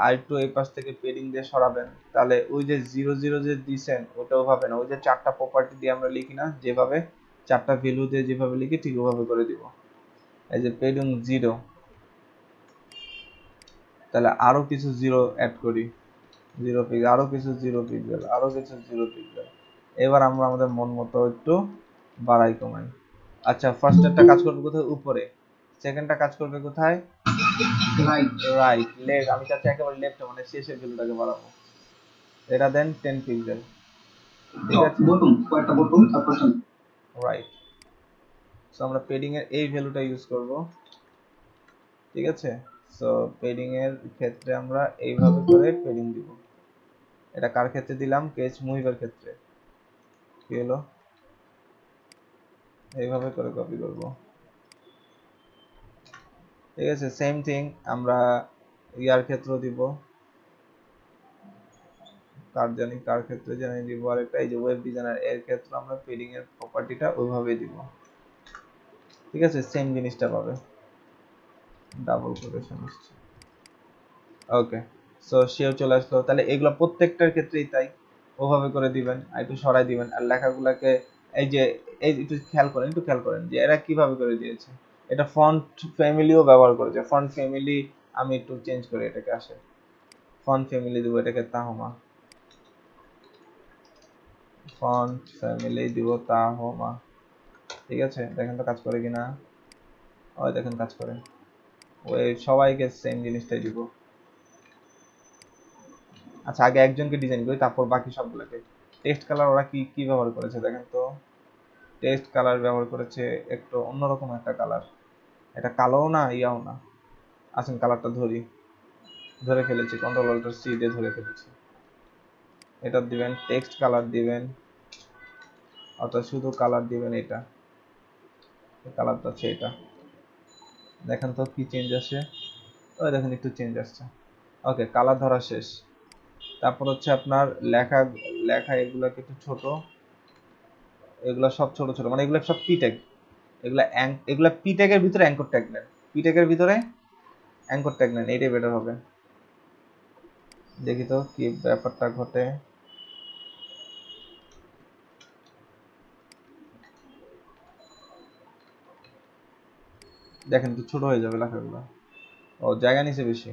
আরেকটু এই পাশ থেকে পেডিং দিয়ে সরাবেন, তাহলে ওই যে 0 0 যে দিছেন ওটাও হবে না, ওই যে 4টা প্রপার্টি দিয়ে আমরা লিখি না, যেভাবে 4টা ভ্যালু দিয়ে যেভাবে লিখি ঠিক ওভাবে করে দিব। এই যে পেডিং 0, তাহলে আরো কিছু 0 অ্যাড করি, 0 পিক্সেল, আরো কিছু 0 পিক্সেল, আরো কিছু 0 পিক্সেল। এবার আমরা আমাদের মন মতো একটু বাড়াই কমাই। আচ্ছা ফার্স্টেরটা কাজ করবে কোথায়, উপরে, সেকেন্ডটা কাজ করবে কোথায়, রাইট রাইট লেফট, আমি চাচ্ছি একেবারে লেফটে, মানে শেষের ভ্যালুটাকে বাড়াবো, এটা দেন 10 পিক্সেল, ঠিক আছে, বটম কয়টা বটম তারপর রাইট। সো আমরা পেডিং এর এই ভ্যালুটা ইউজ করব, ঠিক আছে। সো পেডিং এর ক্ষেত্রে আমরা এইভাবে করে পেডিং দিব। এটা কার ক্ষেত্রে দিলাম, কেচ মুভির ক্ষেত্রে, কি হলো, এইভাবে করে কপি করব, ঠিক আছে। সেম থিং আমরা ইয়ার ক্ষেত্রেও দিব, কার ক্ষেত্রে জানি দিব, আর একটা এই যে ওয়েব ডিজাইনার এর ক্ষেত্রে আমরা পেডিং এর প্রপার্টিটা ওইভাবেই দিব, ঠিক আছে, সেম জিনিসটা পাবে, ডাবল কোটেশন আসছে। ওকে, সো সেও চলে আসলো। তাহলে এগুলো প্রত্যেকটার ক্ষেত্রেই তাই, ওভাবে করে দিবেন, আর একটু সরাই দিবেন, আর লেখাগুলোকে এই যে এই একটু খেয়াল করেন যে এরা কিভাবে করে দিয়েছে। এটা ফন্ট ফ্যামিলিও ব্যবহার করেছে, ফন্ট ফ্যামিলি আমি একটু চেঞ্জ করে এটাকে আসে, ফন্ট ফ্যামিলি দিব, এটাকে তাহমা, ফন্ট ফ্যামিলি দিব তাহমা, ঠিক আছে। দেখেন তো কাজ করে কিনা, ওই দেখেন কাজ করে, ওই সবাইকে সেম জিনিসটাই দিব। আচ্ছা আগে একজনকে ডিজাইন করি, তারপর বাকি সবগুলোকে। টেক্সট কালার ওরা কি কি ব্যবহার করেছে দেখেন তো, টেক্সট কালার ব্যবহার করেছে একটু অন্যরকম একটা কালার, এটা কালোও না ইয়াও না। আসেন কালারটা ধরে ফেলেছি, কন্ট্রোল অল্টার সি দিয়ে ধরে ফেলেছি। এটা দিবেন টেক্সট কালার দিবেন, অর্থাৎ শুধু কালার দিবেন, এটা কালারটা হচ্ছে এটা, দেখেন তো কি চেঞ্জ আসে, ওই দেখেন একটু চেঞ্জ আসছে। ওকে, কালার ধরা শেষ। তারপর হচ্ছে আপনার লেখা এগুলোকে একটু ছোট, এগুলো সব ছোট ছোট, মানে এগুলো সব পি ট্যাগ, এগুলা পি ট্যাগের ভিতরে অ্যাঙ্কর ট্যাগ নেন, পি ট্যাগের ভিতরে অ্যাঙ্কর ট্যাগ নেন, এইটাই বেটার হবে। দেখি তো কি ব্যাপারটা ঘটে। দেখেন তো ছোট হয়ে যাবে লেখাগুলো। ও জায়গা নিচে বেশি।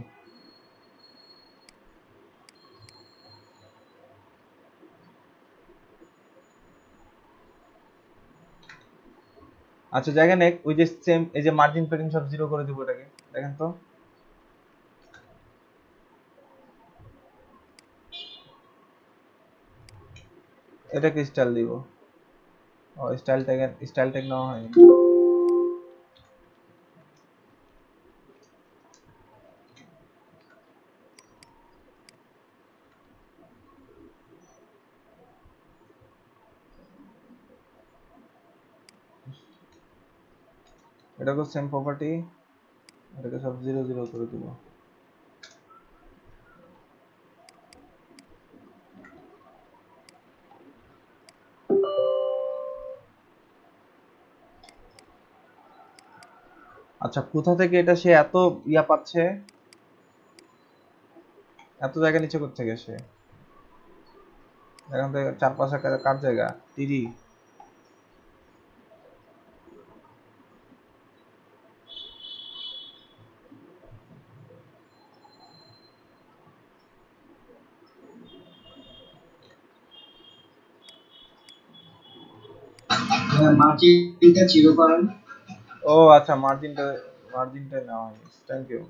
আচ্ছা জায়গা নেক, ওই যে সেম এই যে মার্জিন প্যাডিং সব জিরো করে দিব এটাকে, দেখেন তো। এটাকে স্টাইল দিব। ও স্টাইল ট্যাগ নেওয়া হয়নি। এটাকে সেম প্রপার্টি, এটাকে সব জিরো জিরো করে দিব। আচ্ছা কোথা থেকে এটা সে এত ইয়া পাচ্ছে, এত জায়গা নিচে করতে গেছে? এখান থেকে চারপাশে কার জায়গা? টিডি। মার্জিনটা জিরো করেন। ও আচ্ছা মার্জিনটা নেওয়া হয়নি, থ্যাংক ইউ।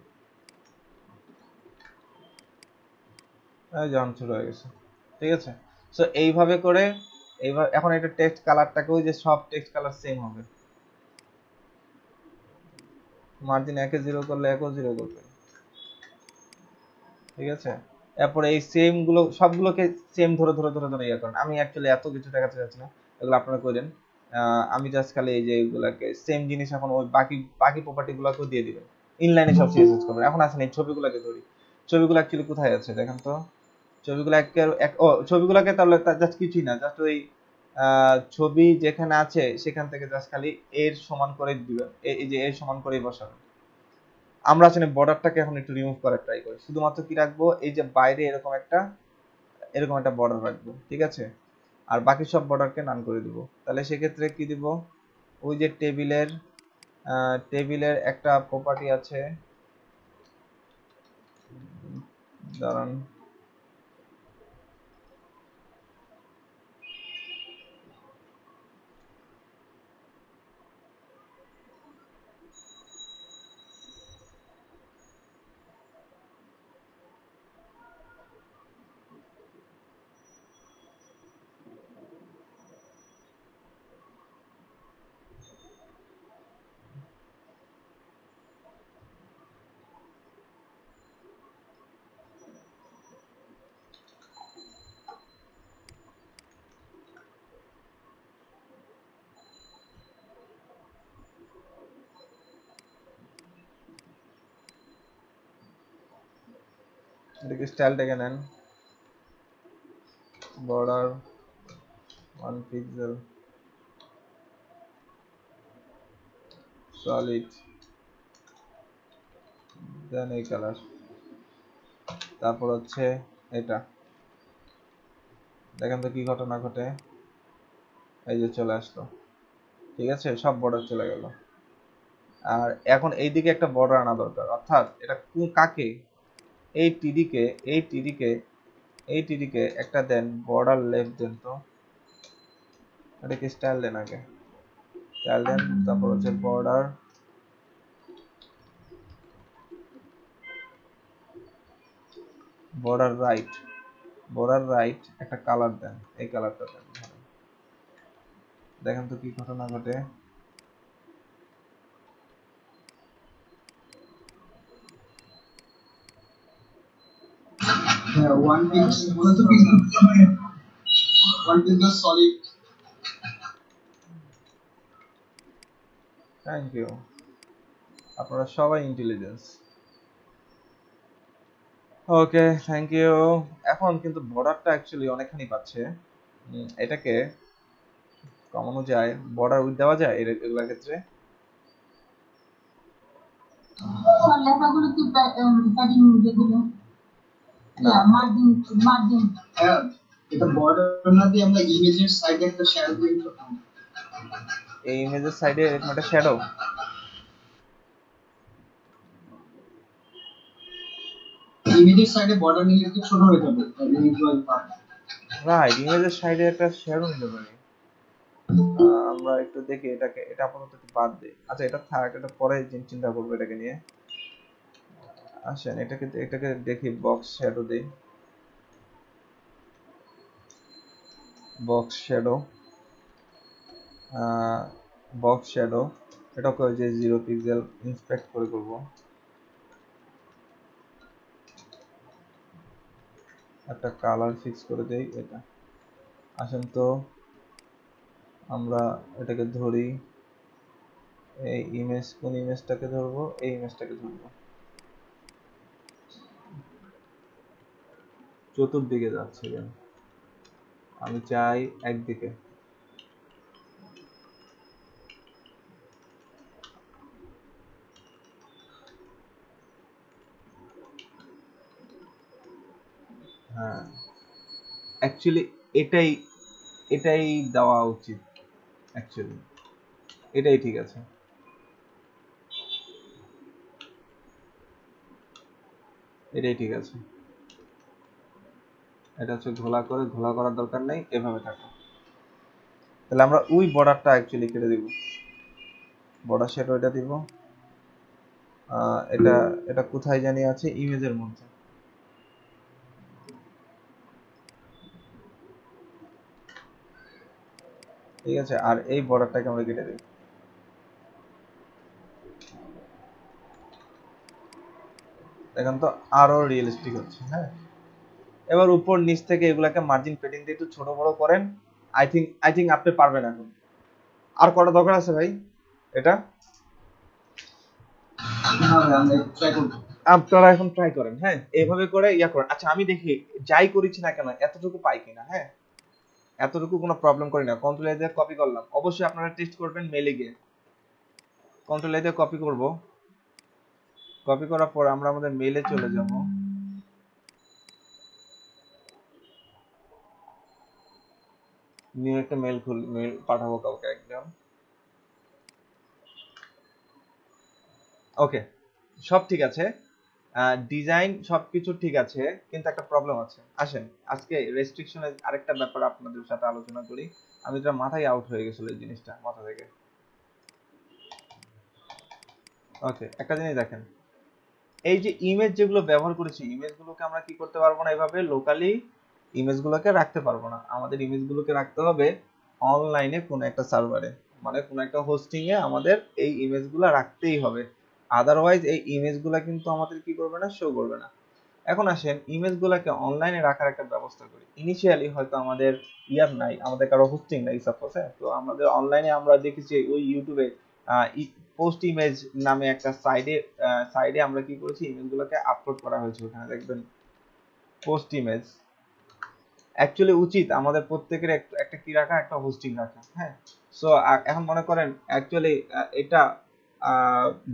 এই যখন শুরু হয়ে গেছে, ঠিক আছে। সো এইভাবে করে এইভাবে এখন এটা টেক্সট কালারটাকে ওই যে সব টেক্সট কালার সেম হবে। মার্জিন একে জিরো করলে একও জিরো করবে, ঠিক আছে। এরপরে এই সেম গুলো সবগুলোকে সেম ধরে ধরে ধরে ধরে ইয়ে করেন। আমি অ্যাকচুয়ালি এত কিছু দেখাতে চাচ্ছি না, এগুলো আপনারা করেন। আমি জাস্ট খালি এই যে এগুলাকে সেম জিনিস এখন ওই বাকি বাকি প্রপার্টি গুলোকেও দিয়ে দিবেন, ইনলাইনে সব সিএসএস করবেন। এখন আসেন এই ছবিগুলোকে ধরি। ছবিগুলো অ্যাকচুয়ালি কোথায় আছে দেখেন তো। ছবিগুলো ছবিগুলোকে তাহলে জাস্ট কিছুই না, জাস্ট ওই ছবি যেখানে আছে সেখান থেকে জাস্ট খালি এর সমান করে দিবেন, এই যে এর সমান করেই বসাবেন। আমরা আসলে বর্ডারটাকে এখন একটু রিমুভ করার ট্রাই করি। শুধুমাত্র কি রাখবো, এই যে বাইরে এরকম একটা বর্ডার রাখবো, ঠিক আছে। আর বাকি সব বর্ডারকে নান করে দিব। তাহলে সেক্ষেত্রে কি দিব, ওই যে টেবিলের একটা প্রপার্টি আছে, দাঁড়ান, এটাকে স্টাইলটাকে নেন, বর্ডার 1 পিক্সেল, সলিড, দেন এই কালার, তারপর হচ্ছে এটা। দেখেন তো কি ঘটনা ঘটে, এই যে চলে আসলো, ঠিক আছে, সব বর্ডার চলে গেল। আর এখন এইদিকে একটা বর্ডার আনা দরকার, অর্থাৎ এটা কাকে, এই টিডিকে একটা দেন বর্ডার লেফট দেন তো, এটাকে স্টাইল দেন আগে, স্টাইল দেন, তারপর হচ্ছে বর্ডার রাইট একটা কালার দেন, এই কালারটা দেন। দেখেন তো কি ঘটনা ঘটে। One pixel solid. Thank you, আপনারা সবাই ইন্টেলিজেন্স। Okay thank you. এখন কিন্তু বর্ডারটা অ্যাকচুয়ালি অনেকখানি পাচ্ছে। এটাকে কমানো যায়, বর্ডার উইথ দেওয়া যায় এগুলোর ক্ষেত্রে। স্যার লেখাগুলো কি প্যাডিং যেগুলো না মার্জিন মার্জিন এটা বর্ডার না দিয়ে আমরা ইমেজের সাইডে একটা শ্যাডো তৈরি করতাম। এই ইমেজের সাইডে এরকম একটা শ্যাডো, ইমেজের সাইডে বর্ডার নিলে একটু ছোট হয়ে যাবে ইন্ডিভিজুয়াল পার্ট। রাইট, ইমেজের সাইডে একটা শ্যাডো নিতে পারি। আমরা একটু দেখি এটাকে, এটা আপাতত একটু বাদ দেই। আচ্ছা এটা থাক, এটা পরে চিন্তা করবো এটাকে নিয়ে। আসেন এটাকে দেখি, বক্স শ্যাডো দেই, বক্স শ্যাডো, বক্স শ্যাডো এটাকে ওই যে 0 পিক্সেল ইন্সপেক্ট করে করব। একটা কালার ফিক্স করে দেই এটা। আসেন তো আমরা এটাকে ধরি, এই ইমেজ, কোন ইমেজটাকে ধরবো, এই ইমেজটাকে ধরবো, চতুর্দিকে যাচ্ছে কেন, আমি চাই একদিকে। হ্যাঁ অ্যাকচুয়ালি এটাই এটাই দেওয়া উচিত, অ্যাকচুয়ালি এটাই ঠিক আছে। এটাই ঠিক আছে, এটা হচ্ছে ঘোলা করার দরকার নেই, এভাবে থাকো। তাহলে আমরা ওই বর্ডারটা অ্যাকচুয়ালি কেটে দিব, বর্ডার শ্যাডো এটা দিব। এটা এটা কোথায় জানি আছে, ইমেজের মধ্যে। ঠিক আছে, আর এই বর্ডারটাকে আমরা কেটে দেব। এখন তো আরো রিয়েলিস্টিক হচ্ছে। হ্যাঁ এবার উপর নিচ থেকে এগুলাকে মার্জিন পেডিং দিয়ে একটু ছোট বড় করেন। আই থিঙ্ক আপনি পারবেন এখন। আর কটা দরকার আছে ভাই এটা? আপনারা এখন ট্রাই করেন, হ্যাঁ এইভাবে করে ইয়া করেন। আচ্ছা আমি দেখি যাই করেছি না কেন এতটুকু পাই কিনা। হ্যাঁ এতটুকু কোনো প্রবলেম করি না। কন্ট্রোল এ দিয়ে কপি করলাম, অবশ্যই আপনারা টেস্ট করবেন মেইলে গিয়ে। কন্ট্রোল এ দিয়ে কপি করব, কপি করার পর আমরা আমাদের মেইলে চলে যাব। নিউ একটা মেইল পাঠাবো কাউকে একদম। ওকে সব ঠিক আছে, ডিজাইন সবকিছু ঠিক আছে, কিন্তু একটা প্রবলেম আছে। আসেন আজকে রেস্ট্রিকশনের আরেকটা ব্যাপার আপনাদের সাথে আলোচনা করি। আমি তো মাথায় আউট হয়ে গেছিল এই জিনিসটা মাথা থেকে। ওকে একটা জিনিস দেখেন, এই যে ইমেজ যেগুলো ব্যবহার করেছি, ইমেজগুলোকে আমরা কি করতে পারবো না, এভাবে লোকালি ইমেজগুলোকে রাখতে পারবো না। আমাদের ইমেজগুলোকে রাখতে হবে অনলাইনে কোনো একটা সার্ভারে, মানে কোনো একটা হোস্টিং এ আমাদের এই ইমেজগুলো রাখতেই হবে। আদারওয়াইজ এই ইমেজগুলো কিন্তু আমাদের কি করবে না, শো করবে না। এখন আসেন ইমেজগুলোকে অনলাইনে রাখার একটা ব্যবস্থা করি। ইনিশিয়ালি হয়তো আমাদের ইয়ার নাই, আমাদের কারো হোস্টিং নাই সাপোজ। হ্যাঁ তো আমাদের অনলাইনে আমরা দেখেছি ওই ইউটিউবে পোস্ট ইমেজ নামে একটা সাইডে আমরা কি করেছি, ইমেজগুলোকে আপলোড করা হয়েছে। ওখানে দেখবেন পোস্ট ইমেজ। অ্যাকচুয়ালি উচিত আমাদের প্রত্যেকের একটা কি রাখা, একটা হোস্টিং রাখা। হ্যাঁ সো এখন মনে করেন অ্যাকচুয়ালি এটা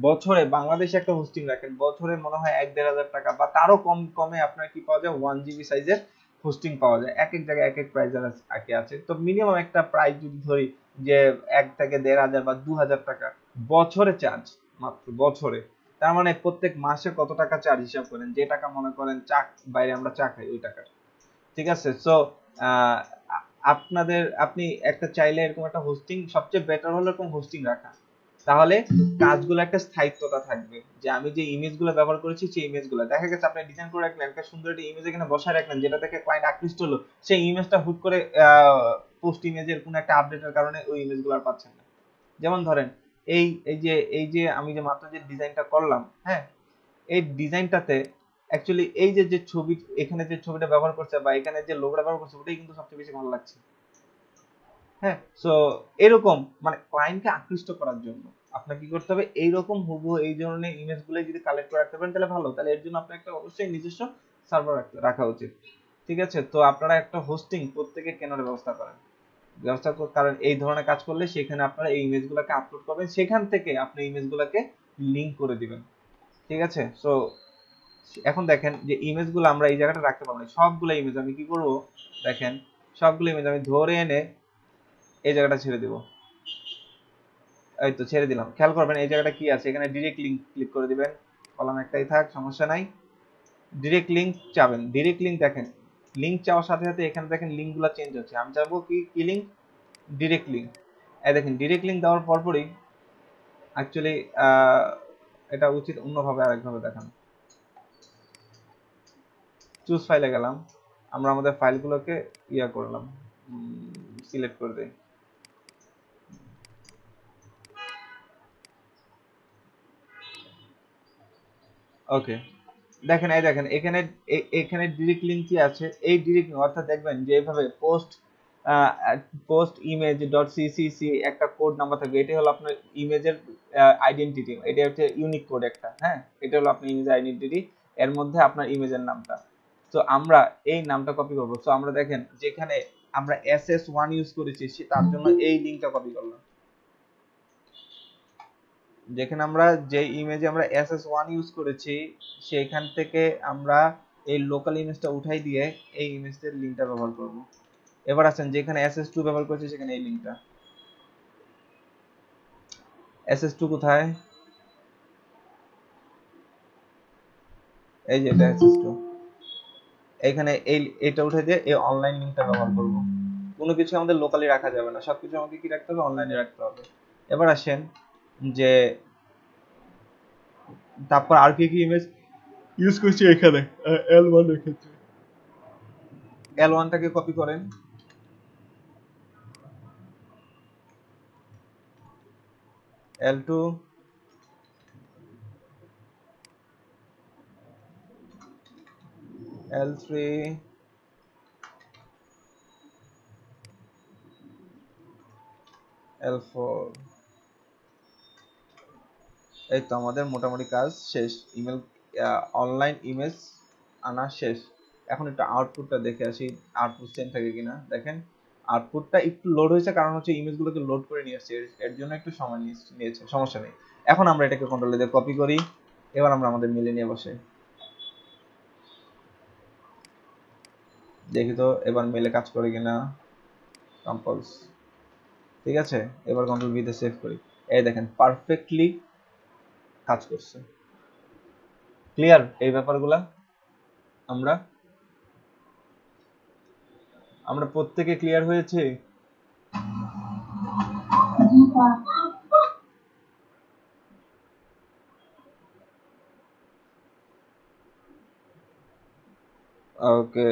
বছরে বাংলাদেশে একটা হোস্টিং রাখেন, বছরে মনে হয় 1-1.5 টাকা বা তারও কমে আপনার কি পাওয়া যায়, 1 GB সাইজের হোস্টিং পাওয়া যায়। এক এক জায়গায় এক এক প্রাইস আছে। তো মিনিমাম একটা প্রাইস যদি ধরি যে 1 থেকে 1.5 বা 2,000 টাকা বছরে চার্জ, মাত্র বছরে। তার মানে প্রত্যেক মাসে কত টাকা চার্জ হিসাব করেন, যে টাকা মনে করেন বাইরে আমরা চা খাই ওই টাকা। ঠিক আছে সো আপনি একটা চাইলে এরকম একটা হোস্টিং, সবচেয়ে বেটার হলো এরকম হোস্টিং রাখা। তাহলে কাজগুলো একটা স্থায়িত্বতা থাকবে, যে আমি যে ইমেজগুলো ব্যবহার করেছি সেই ইমেজগুলো দেখা গেছে আপনি ডিজাইন করে রাখলেন, একটা সুন্দর একটা ইমেজ এখানে বসায় রাখলেন, যেটা দেখে ক্লায়েন্ট আকৃষ্ট হলো, সেই ইমেজটা হুট করে পোস্ট ইমেজের কোনো একটা আপডেটের কারণে ওই ইমেজগুলো আর পাচ্ছেন না। যেমন ধরেন এই যে আমি যে মাত্র যে ডিজাইনটা করলাম, হ্যাঁ এই ডিজাইনটাতে অ্যাকচুয়ালি এই যে ছবি, এখানে যে ছবিটা ব্যবহার করছে বা এখানে যে লোগোটা ব্যবহার করছে ওটাই কিন্তু সবচেয়ে বেশি ভালো লাগছে। হ্যাঁ সো এরকম মানে ক্লায়েন্টকে আকৃষ্ট করার জন্য আপনাকে কি করতে হবে, এইরকম হুবহু এই ধরনের ইমেজগুলো যদি কালেক্ট করে রাখতে পারেন তাহলে ভালো। তাহলে এর জন্য আপনার একটা অবশ্যই নিজস্ব সার্ভার রাখা উচিত। ঠিক আছে তো আপনারা একটা হোস্টিং প্রত্যেকে কেনার ব্যবস্থা করেন। কারণ এই ধরনের কাজ করলে সেখানে আপনারা এই ইমেজগুলোকে আপলোড করবেন, সেখান থেকে আপনি ইমেজগুলোকে লিংক করে দিবেন। ঠিক আছে, সো এখন দেখেন যে ইমেজগুলো আমরা এই জায়গাটা রাখতে পারবো না, সবগুলো ইমেজ আমি কি করব, দেখেন সবগুলো ইমেজ আমি ধরে এনে এই জায়গাটা ছেড়ে দেব। এই তো ছেড়ে দিলাম। খেয়াল করবেন এই জায়গাটা কি আছে, এখানে ডিরেক্ট লিংক ক্লিক করে দিবেন, কলাম একটাই থাক সমস্যা নাই। ডিরেক্ট লিংক চাবেন, ডিরেক্ট লিংক দেখেন লিংক চাওয়ার সাথে সাথে এখানে দেখেন লিঙ্কগুলো চেঞ্জ হচ্ছে। আমি চাবো কি লিংক, ডিরেক্ট লিংক। এই দেখেন ডিরেক্ট লিংক দেওয়ার পরপরই অ্যাকচুয়ালি এটা উচিত অন্যভাবে আরেকভাবে দেখানো। চুজ ফাইলে গেলাম, আমরা আমাদের ফাইলগুলোকে ইয়া করলাম, সিলেক্ট করে দেই। ওকে, দেখেন এই দেখেন এখানে এখানে ডিরেক্ট লিংক কি আছে, এই ডিরেক্ট লিংক অর্থাৎ দেখবেন যে এইভাবে পোস্ট ইমেজ ডট সিসিসি একটা কোড নাম্বার থাকবে, এটা হলো আপনার ইমেজের আইডেন্টিটি, এটা হচ্ছে ইউনিক কোড একটা। হ্যাঁ, এটা হলো আপনার ইমেজ আইডেন্টিটি, এর মধ্যে আপনার ইমেজের নামটা। তো আমরা এই নামটা কপি করব। তো আমরা দেখেন যেখানে আমরা ss1 ইউজ করেছি তার জন্য এই লিংকটা কপি করলাম। যেখানে আমরা যে ইমেজে আমরা ss1 ইউজ করেছি সেখান থেকে আমরা এই লোকাল ইমেজটা উঠাই দিয়ে এই ইমেজের লিংকটা ব্যবহার করব। এবার আসেন যেখানে ss2 ব্যবহার করেছি সেখানে এই লিংকটা, ss2 কোথায়, এই যে এটা ss2, এখানে এটা উঠে দিয়ে এই অনলাইন লিংকটা ব্যবহার করব। কোনো কিছু আমাদের লোকালি রাখা যাবে না, সবকিছু আমাকে কি রাখতে হবে, অনলাইনে রাখতে হবে। এবার আসেন যে তারপর আর কি ইমেজ ইউজ করছি, এখানে L1 এর ক্ষেত্রে L1টাকে কপি করেন, L2, L3, L4। এই তো আমাদের মোটামুটি কাজ শেষ, ইমেল অনলাইন ইমেজ আনা শেষ। এখন একটু আউটপুটটা দেখে আসি, আউটপুট সেম থাকে কিনা। দেখেন আউটপুটটা একটু লোড হয়েছে, কারণ হচ্ছে ইমেজগুলোকে লোড করে নিয়ে আসছে, এর জন্য একটু সময় নিয়েছে, সমস্যা নেই। এখন আমরা এটাকে কন্ট্রোল দিয়ে কপি করি, এবার আমরা আমাদের মেলে নিয়ে বসে দেখি তো এবার মেলে কাজ করে কিনা। কম্পোজ, ঠিক আছে, এবার কন্ট্রোল ভি তে সেভ করি। এই দেখেন পারফেক্টলি কাজ করছে। ক্লিয়ার এই ব্যাপারগুলা? আমরা প্রত্যেকে ক্লিয়ার হয়েছে? জি স্যার। ওকে,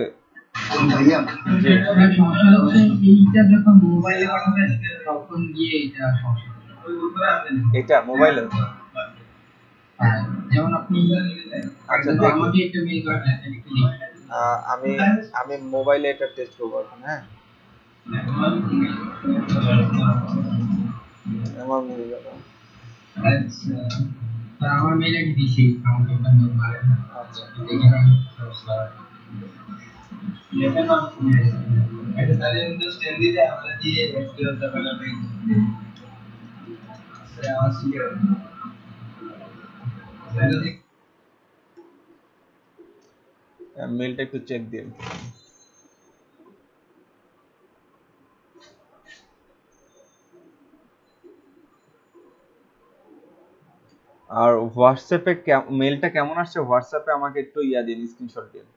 ভাইয়া জি সমস্যা হচ্ছে এইটা যখন মোবাইলে পাঠাবেন তখন গিয়ে এটা সমস্যা এটা মোবাইলে, যেমন আপনি আচ্ছা দেখি আমাকে একটা মেইল করেন আমি আমি মোবাইলে এটা টেস্ট করবো এখন। হ্যাঁ, আমার মেলে যাবে। আমার মেইল আইডি দিছি, আমাকে একটা মেইল করেন। আচ্ছা দেখে না এটা তাহলে কিন্তু স্টেম দিতে আমরা দিয়ে একটু টাকা পেয়ে আসছে মেলটা একটু চেক দিন। আর হোয়াটসঅ্যাপে মেলটা কেমন আসছে, হোয়াটসঅ্যাপে আমাকে একটু ইয়া দিন, স্ক্রিনশট দিন।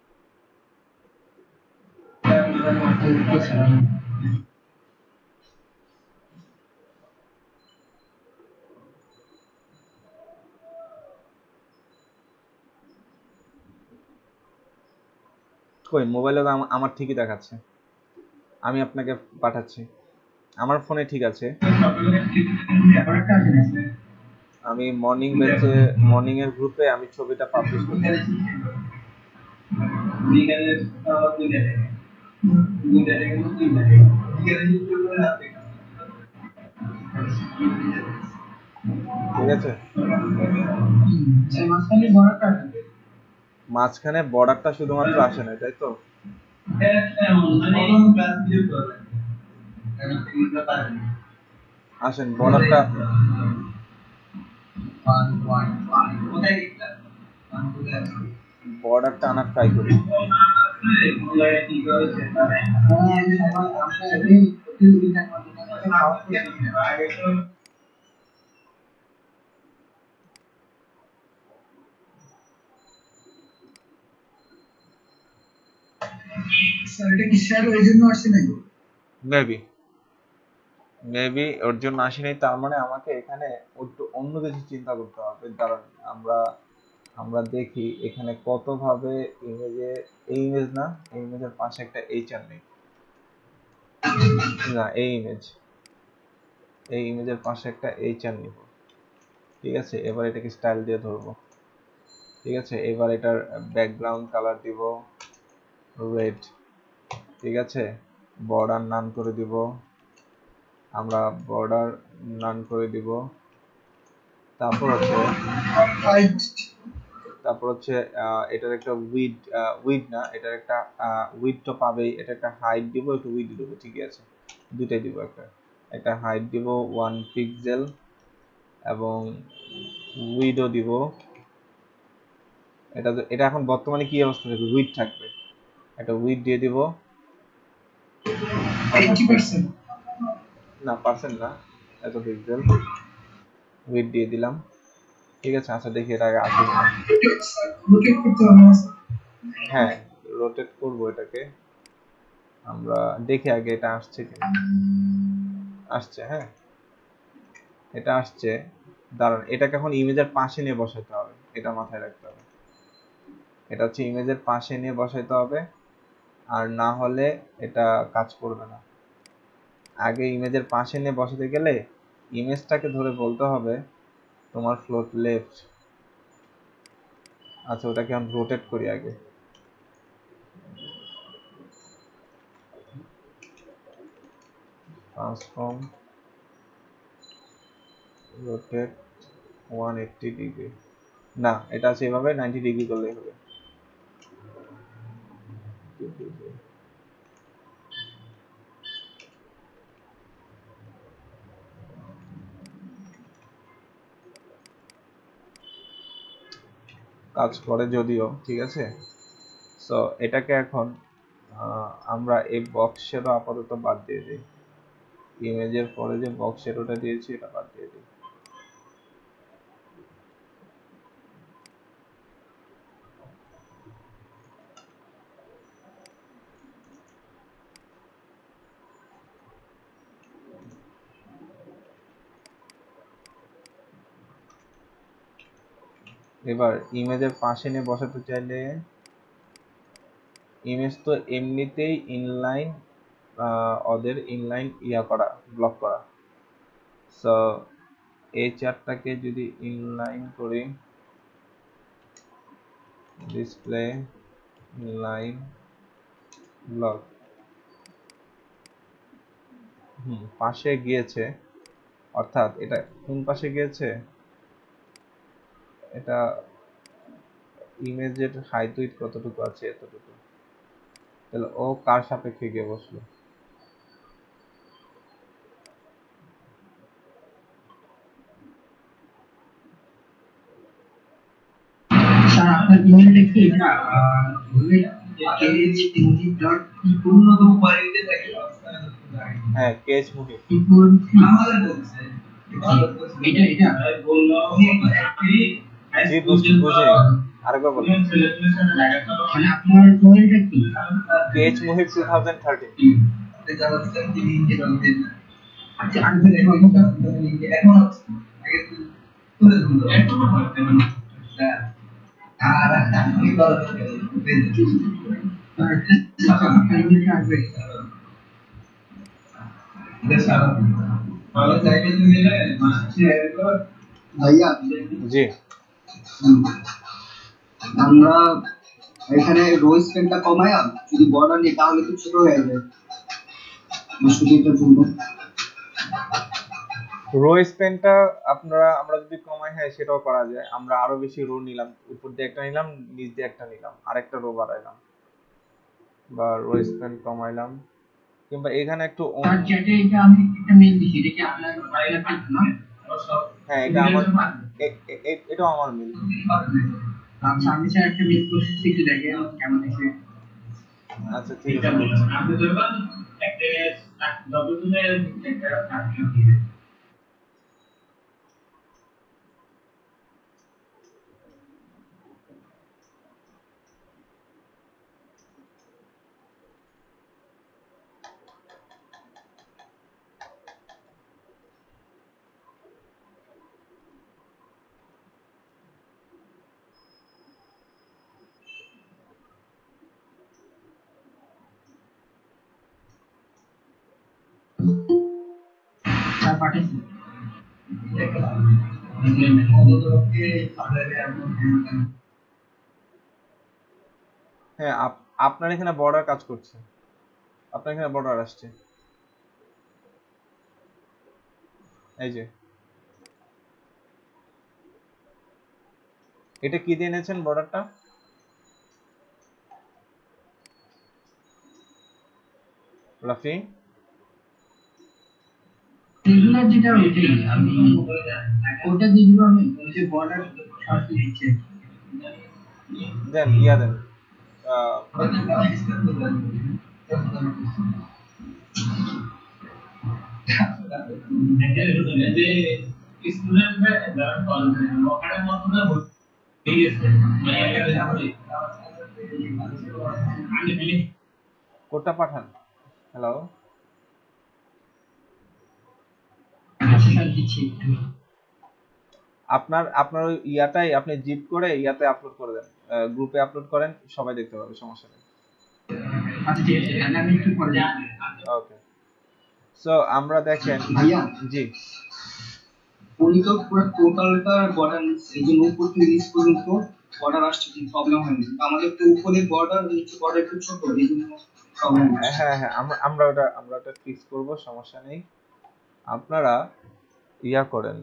কই মোবাইলে তো আমার ঠিকই দেখাচ্ছে, আমি আপনাকে পাঠাচ্ছি, আমার ফোনে ঠিক আছে। আমি মর্নিং এর গ্রুপে আমি ছবিটা পাবলিশ করছি। ঠিক আছে, মাঝখানে বর্ডারটা শুধুমাত্র আসে না, তাই তো? আসেন বর্ডারটা আনার ট্রাই করি। মেবি ওর জন্য আসেনি, তার মানে আমাকে এখানে একটু অন্য কিছু চিন্তা করতে হবে। দাঁড়ান আমরা দেখি এখানে কত ভাবে ইমেজে, এই ইমেজ না, এই ইমেজের পাশে একটা এইচআর নেই, না এই ইমেজের পাশে একটা এইচআর নিব। ঠিক আছে, এবার এটাকে স্টাইল দিয়ে ধরবো। ঠিক আছে, এবার এটার ব্যাকগ্রাউন্ড কালার দিব রেড। ঠিক আছে, বর্ডার নান করে দিব, আমরা বর্ডার নান করে দিব। তারপর হচ্ছে এটার একটা উইড না, এটার একটা উইড তো পাবেই, এটা একটা হাইট দিব, একটু উইড দিব। ঠিক আছে, দুইটাই দিব, একটা হাইট দিব 1 পিক্সেল এবং উইডও দিব। এটা এখন বর্তমানে কি অবস্থা থাকবে, উইড থাকবে, একটা উইড দিয়ে দিব 80%, না পার্সেন্ট না, এত পিক্সেল উইড দিয়ে দিলাম। ঠিক আছে, আচ্ছা দেখি এটা আগে আসে কিনা। হ্যাঁ রোটেট করব এটাকে, আমরা দেখি আগে এটা আসছে কিনা। আসছে, হ্যাঁ এটা আসছে। দাঁড়ান, এটাকে এখন ইমেজের পাশে নিয়ে বসাতে হবে, এটা মাথায় রাখতে হবে। এটা হচ্ছে ইমেজের পাশে নিয়ে বসাইতে হবে, আর না হলে এটা কাজ করবে না। আগে ইমেজের পাশে নিয়ে বসাতে গেলে ইমেজটাকে ধরে বলতে হবে তোমার ফ্লোট লেফট। আচ্ছা ওটাকে আমি রোটেট করি আগে। ট্রান্সফর্ম রোটেট 180 ডিগ্রি, না এটা আছে এভাবে 90 ডিগ্রি করলেই হবে। কাজ করে যদিও, ঠিক আছে। সো এটাকে এখন আমরা এই বক্স শ্যাডো আপাতত বাদ দিয়ে দিই, ইমেজের পরে যে বক্স শ্যাডোটা দিয়েছি এটা বাদ দিয়ে দিই। এবার ইমেজের পাশে নিয়ে বসাতে চাইলে, ইমেজ তো এমনিতেই ইনলাইন, ওদের ইনলাইন করা, ব্লক করা। সো এই চারটাকে যদি ইনলাইন করি, ডিসপ্লে ইনলাইন ব্লক, পাশে গিয়েছে, অর্থাৎ এটা কোন পাশে গিয়েছে, এটা ইমেজের হাইট উইডথ কতটুকু আছে, এতটুকু। তাহলে ও কার সাপেক্ষে গিয়ে বসলো, আপনার ইমেলটা কি হ্যাঁ কেচ মুভি, জি বুঝি, আরেকবার বলুন। আপনার ইমেলটা কি কেচ মুভি 2013। ভাইয়া জি আমরা এখানে রোজ পেনটা কমায়া যদি বর্ডার নিই তাহলে তো ছোট হয়ে যায়। শুধু এটা শুনবো রো স্পেনটা আমরা যদি কমাই, হ্যাঁ সেটাও করা যায়। আমরা আরো বেশি রো নিলাম, উপর দিয়ে একটা নিলাম, নিচ দিয়ে একটা নিলাম, আরেকটা রো বাড়াইলাম, বা রো স্পেন কমাইলাম, কিংবা এখানে একটু স্যার চ্যাটে এটা আমি একটা মেইল দিছি, এটা কি আপনার ফাইলে পাচ্ছেন না? হ্যাঁ এটা আমার এটাও আমার মিল। আচ্ছা আমি স্যার একটা মেইল করছি, একটু দেখেন কেমন এসে। আচ্ছা ঠিক আছে দেখছি। আপনি ধরবেন একটা ডব্লিউএর একটা স্যার পাঠাইছি। হ্যাঁ আপনার এখানে বর্ডার কাজ করছে, আপনার এখানে বর্ডার আসছে, এই যে এটা কি দিয়ে এনেছেন বর্ডারটা? রাফি রেগুলার যেটা ওইটাই, আমি ওটা দিয়ে দিব, আমি ওই যে বর্ডার সরাসরি দিচ্ছি। দেন ইয়া দেন যে স্টুডেন্ট যারা কলেজ ওখানে মতন হয়ে গেছে মানে আমি কোডটা পাঠান। হ্যালো আচ্ছা স্যার দিচ্ছি। আপনার আপনার ওই ইয়াটাই আপনি জিপ করে ইয়াতে আপলোড করে দেন, গ্রুপে আপলোড করেন, সবাই দেখতে পাবে, সমস্যা নেই। আচ্ছা ঠিক আছে, তাহলে আমি একটু পরে যাই। ওকে সো আমরা দেখেন ভাইয়া জি উনি তো পুরো টোটালটা বর্ডার, এই যে উপর থেকে নিচ পর্যন্ত বর্ডার আসছে, কিন্তু প্রবলেম হয়নি। কিন্তু আমাদের তো উপরে বর্ডার, নিচে বর্ডার একটু ছোট, এই জন্য প্রবলেম হচ্ছে। হ্যাঁ হ্যাঁ আমরা ওটা ফিক্স করব, সমস্যা নেই। আপনারা ইয়া করেন,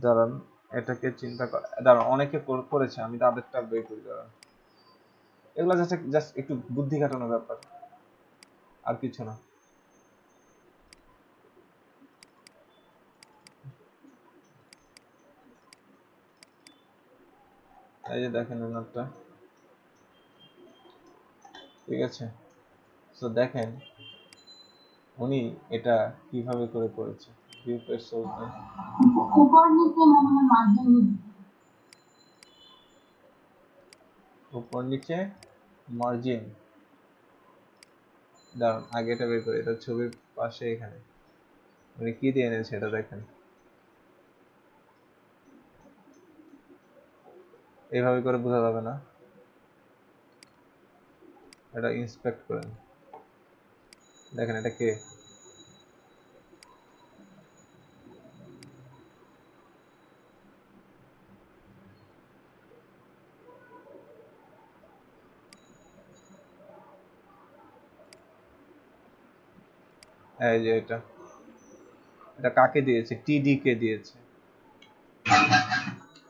দাঁড়ান এটাকে চিন্তা দাঁড়ান, অনেকে করেছে, আমি তাদেরটা বের করি, দাঁড়ান। এগুলো জাস্ট একটু বুদ্ধি খাটানোর ব্যাপার, আর কিছু না। এই যে দেখেন ওনারটা, ঠিক আছে। তো দেখেন উনি এটা কিভাবে করেছে। ভিউ পেজ সোর্স নেই, উপর নিচে মনে হয় মার্জিন উপর নিচে মার্জিন, দাঁড়ান আগে এটা বের করি, এটা ছবির পাশে এখানে উনি কি দিয়ে এনেছে এটা দেখেন, এইভাবে করে বোঝা যাবে না, এটা ইন্সপেক্ট করেন, দেখেন এটা কে। এই যে এটা কাকে দিয়েছে? টিডি কে দিয়েছে,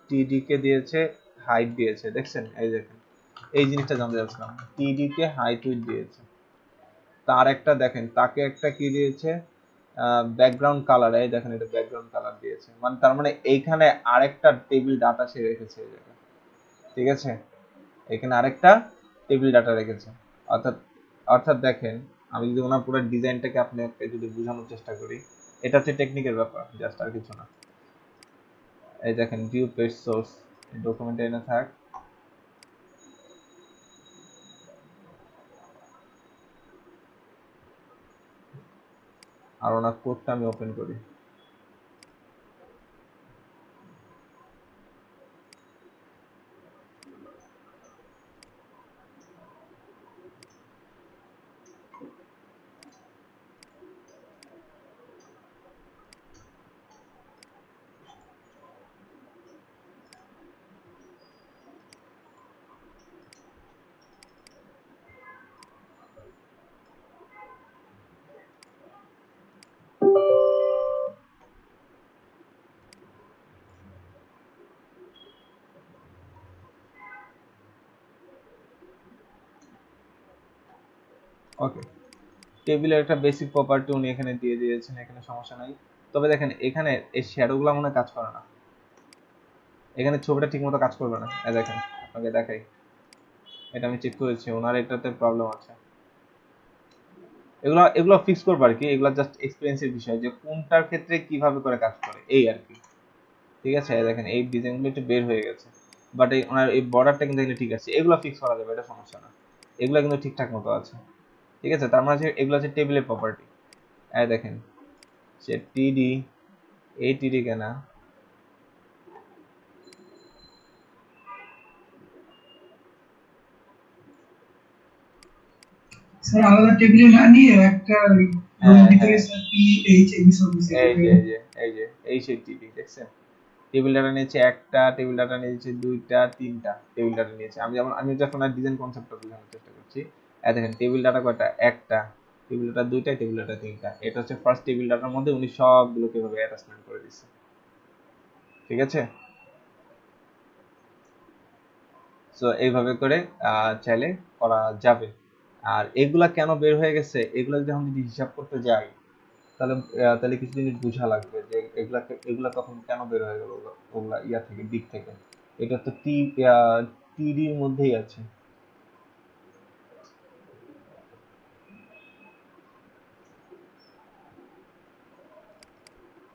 টিডি কে দিয়েছে, হাইট দিয়েছে, দেখছেন? এই দেখেন এই জিনিসটা জানতে চাচ্ছিলাম, টিডি কে হাইট উইথ দিয়েছে। তার একটা দেখেন, তাকে একটা কি দিয়েছে, ব্যাকগ্রাউন্ড কালার, এই দেখেন এটা ব্যাকগ্রাউন্ড কালার দিয়েছে, মানে তার মানে এইখানে আরেকটা টেবিল ডাটা সে রেখেছে এই জায়গায়, ঠিক আছে, এখানে আরেকটা টেবিল ডাটা রেখেছে। অর্থাৎ অর্থাৎ দেখেন, আমি যদি ওনার পুরো ডিজাইনটাকে আপনাকে যদি বোঝানোর চেষ্টা করি, এটা হচ্ছে টেকনিক্যাল ব্যাপার, জাস্ট আর কিছু না। এই দেখেন ভিউ পেজ সোর্স, ডকুমেন্টে এনে থাক, আর ওনার কোডটা আমি ওপেন করি। ওকে টেবিলের একটা বেসিক প্রপার্টি উনি এখানে দিয়ে দিয়েছেন, এখানে সমস্যা নাই। তবে দেখেন এখানে এই শ্যাডোগুলো মনে হয় কাজ করে না, এখানে ছবিটা ঠিকমতো কাজ করবে না। দেখেন আপনাকে দেখাই, এটা আমি চেক করেছি, ওনার এটাতে প্রবলেম আছে। এগুলো এগুলো ফিক্স করবো আর কি, এগুলো জাস্ট এক্সপিরিয়েন্সের বিষয় যে কোনটার ক্ষেত্রে কিভাবে করে কাজ করে এই আর কি। ঠিক আছে, দেখেন এই ডিজাইনগুলো একটু বের হয়ে গেছে, বাট এই ওনার এই বর্ডারটা কিন্তু এখানে ঠিক আছে, এগুলো ফিক্স করা যাবে, এটা সমস্যা না, এগুলো কিন্তু ঠিকঠাক মতো আছে। ঠিক আছে, তার মানে এগুলো হচ্ছে টেবিলের প্রপার্টি। দেখেন সে টিডি, এই টিডি কেনা, স্যার আলাদা টেবিলে না নিয়ে একটা ভিতরে স্যার পি এইচ এম সব এই যে এই যে এই সেই টিডি দেখছেন, টেবিল ডাটা নিয়েছে একটা, টেবিল ডাটা নিয়েছে দুইটা, তিনটা টেবিল ডাটা নিয়েছে। আমি যখন আর ডিজাইন কনসেপ্টটা বোঝানোর চেষ্টা করছি, দেখেন টেবিল ডাটা কয়টা, একটা, টেবিল ডাটা দুইটা, টেবিল ডাটা তিনটা। এটা হচ্ছে ফার্স্ট টেবিল ডাটার মধ্যে উনি সবগুলোকে এভাবে অ্যাটাচমেন্ট করে দিচ্ছে। ঠিক আছে, সো এইভাবে করে চাইলে করা যাবে। আর এগুলা কেন বের হয়ে গেছে, এগুলা যখন যদি হিসাব করতে যাই তাহলে তাহলে কিছু জিনিস বোঝা লাগবে যে এগুলা তখন কেন বের হয়ে গেল, ওগুলা ইয়া থেকে, দিক থেকে। এটা তো টিডির মধ্যেই আছে।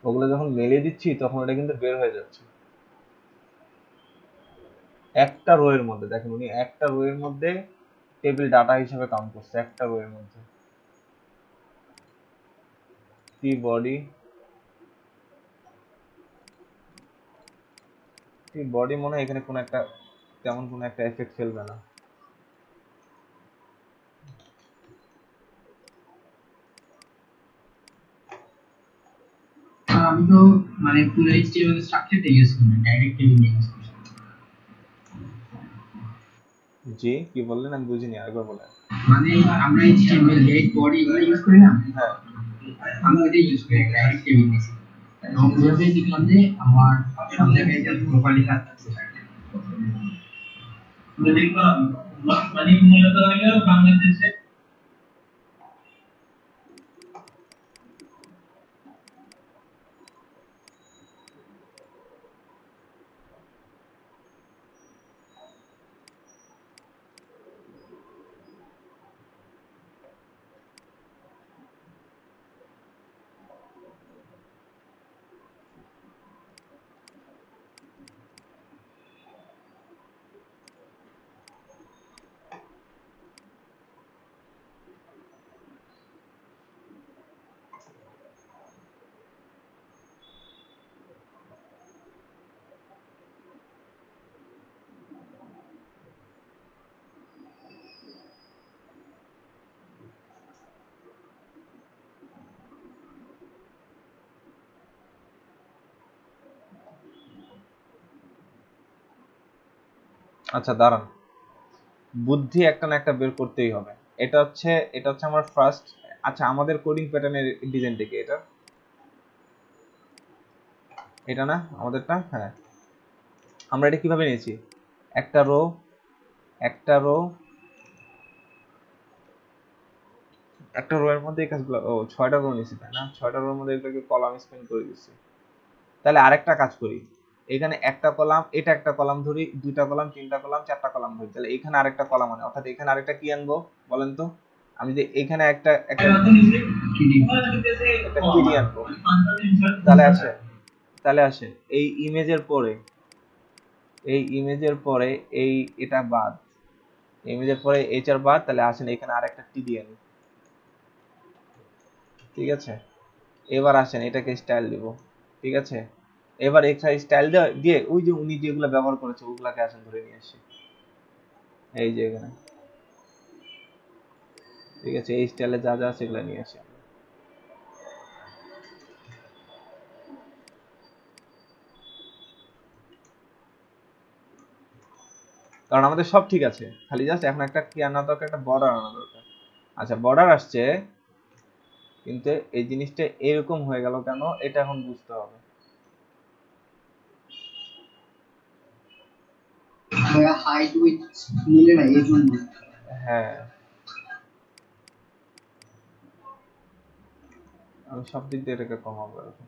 ওগুলো যখন মেলে দিচ্ছি তখন এটা কিন্তু বের হয়ে যাচ্ছে একটা রো এর মধ্যে। দেখেন উনি একটা রো এর মধ্যে টেবিল ডাটা হিসেবে কাউন্ট করছে, একটা রো এর মধ্যে। টি বডি, টি বডি মনে হয় এখানে কোনো একটা তেমন কোনো একটা এফেক্ট ফেলবে না। আমি তো মানে পুরো এইচটিএমএল স্ট্রাকচারটা ইউজ করি না, ডাইরেক্ট টেবিল ইউজ করি। জি কি বললেন, আমি বুঝিনি, আরেকবার বলেন। মানে আমরা এইচটিএমএল হেড বডি এগুলো ইউজ করি না, হ্যাঁ, আমি ওইটাই ইউজ করি, ডাইরেক্ট টেবিল নিয়েছি। এবং ওইভাবেই দেখলাম যে আমার সব জায়গায় যা প্রপার্লি কাজ করছে। দেখলাম মানে মূলত হলো বাংলাদেশে আচ্ছা দাঁড়ান, বুদ্ধি একটা না একটা বের করতেই হবে। এটা হচ্ছে আমার ফার্স্ট। আচ্ছা আমাদের কোডিং প্যাটার্নের ডিজাইনটা কি এটা না আমাদেরটা? হ্যাঁ, আমরা এটা কিভাবে নিয়েছি, একটা রো, একটা রো, একটা রো এর মধ্যে এই কাজগুলো, ও 6টা রো নিয়েছি তাই না, 6টা রোর মধ্যে এটাকে কলাম স্পেন্ড করে দিচ্ছি। তাহলে আরেকটা কাজ করি, এখানে একটা কলাম, এটা একটা কলাম ধরি, দুইটা কলাম, তিনটা কলাম, চারটা কলাম ধরি, তাহলে এখানে আরেকটা কলাম আনে, অর্থাৎ এখানে আরেকটা কি আনবো বলেন তো? আমি যে এখানে একটা একটা টিডি আনবো, তাহলে আসে এই ইমেজের পরে, এই এটা বাদ, ইমেজের পরে এইচআর বাদ, তাহলে আসেন এখানে আরেকটা টিডি আনি। ঠিক আছে, এবার আসেন এটাকে স্টাইল দিব। ঠিক আছে, এবার এক্সট্রা স্টাইল দিয়ে ওই যে উনি যেগুলো ব্যবহার করেছে ওগুলাকে আসেন ধরে নিয়ে আসি এই যে এখানে। ঠিক আছে, এই স্টাইলে যা যা আছে এগুলো নিয়ে আসি। কারণ আমাদের সব ঠিক আছে, খালি জাস্ট এখন একটা কি আনা দরকার, একটা বর্ডার আনা দরকার। আচ্ছা বর্ডার আসছে, কিন্তু এই জিনিসটা এরকম হয়ে গেল কেন, এটা এখন বুঝতে হবে। হাইট উইথ মিলে না এই জন্য। হ্যাঁ আমি সব দিক দিয়ে এটাকে কমাবো এখন।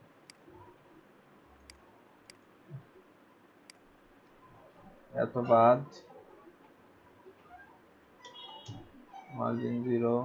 এত বাদ, মার্জিন 0,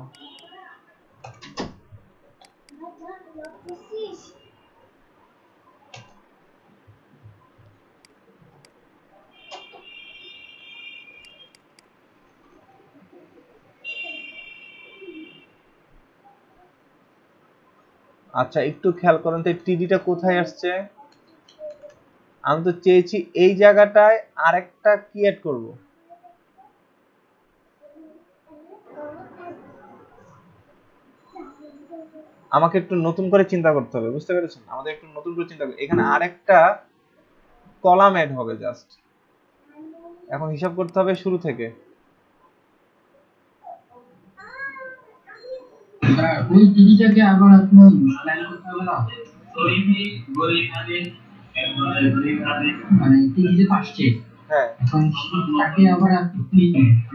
আচ্ছা একটু খেয়াল করেন তো টিডিটা কোথায় আসছে। আমি তো চেয়েছি এই জায়গাটায় আরেকটা কি অ্যাড করব। আমাকে একটু নতুন করে চিন্তা করতে হবে, বুঝতে পেরেছেন? আমাদের একটু নতুন করে চিন্তা করতে, এখানে আরেকটা কলাম অ্যাড হবে জাস্ট। এখন হিসাব করতে হবে শুরু থেকে। ওই টিভিটাকে আবার আপনি প্ল্যান করতে হবে না, মানে টিভি যে আসছে হ্যাঁ এখন তাকে আবার আপনি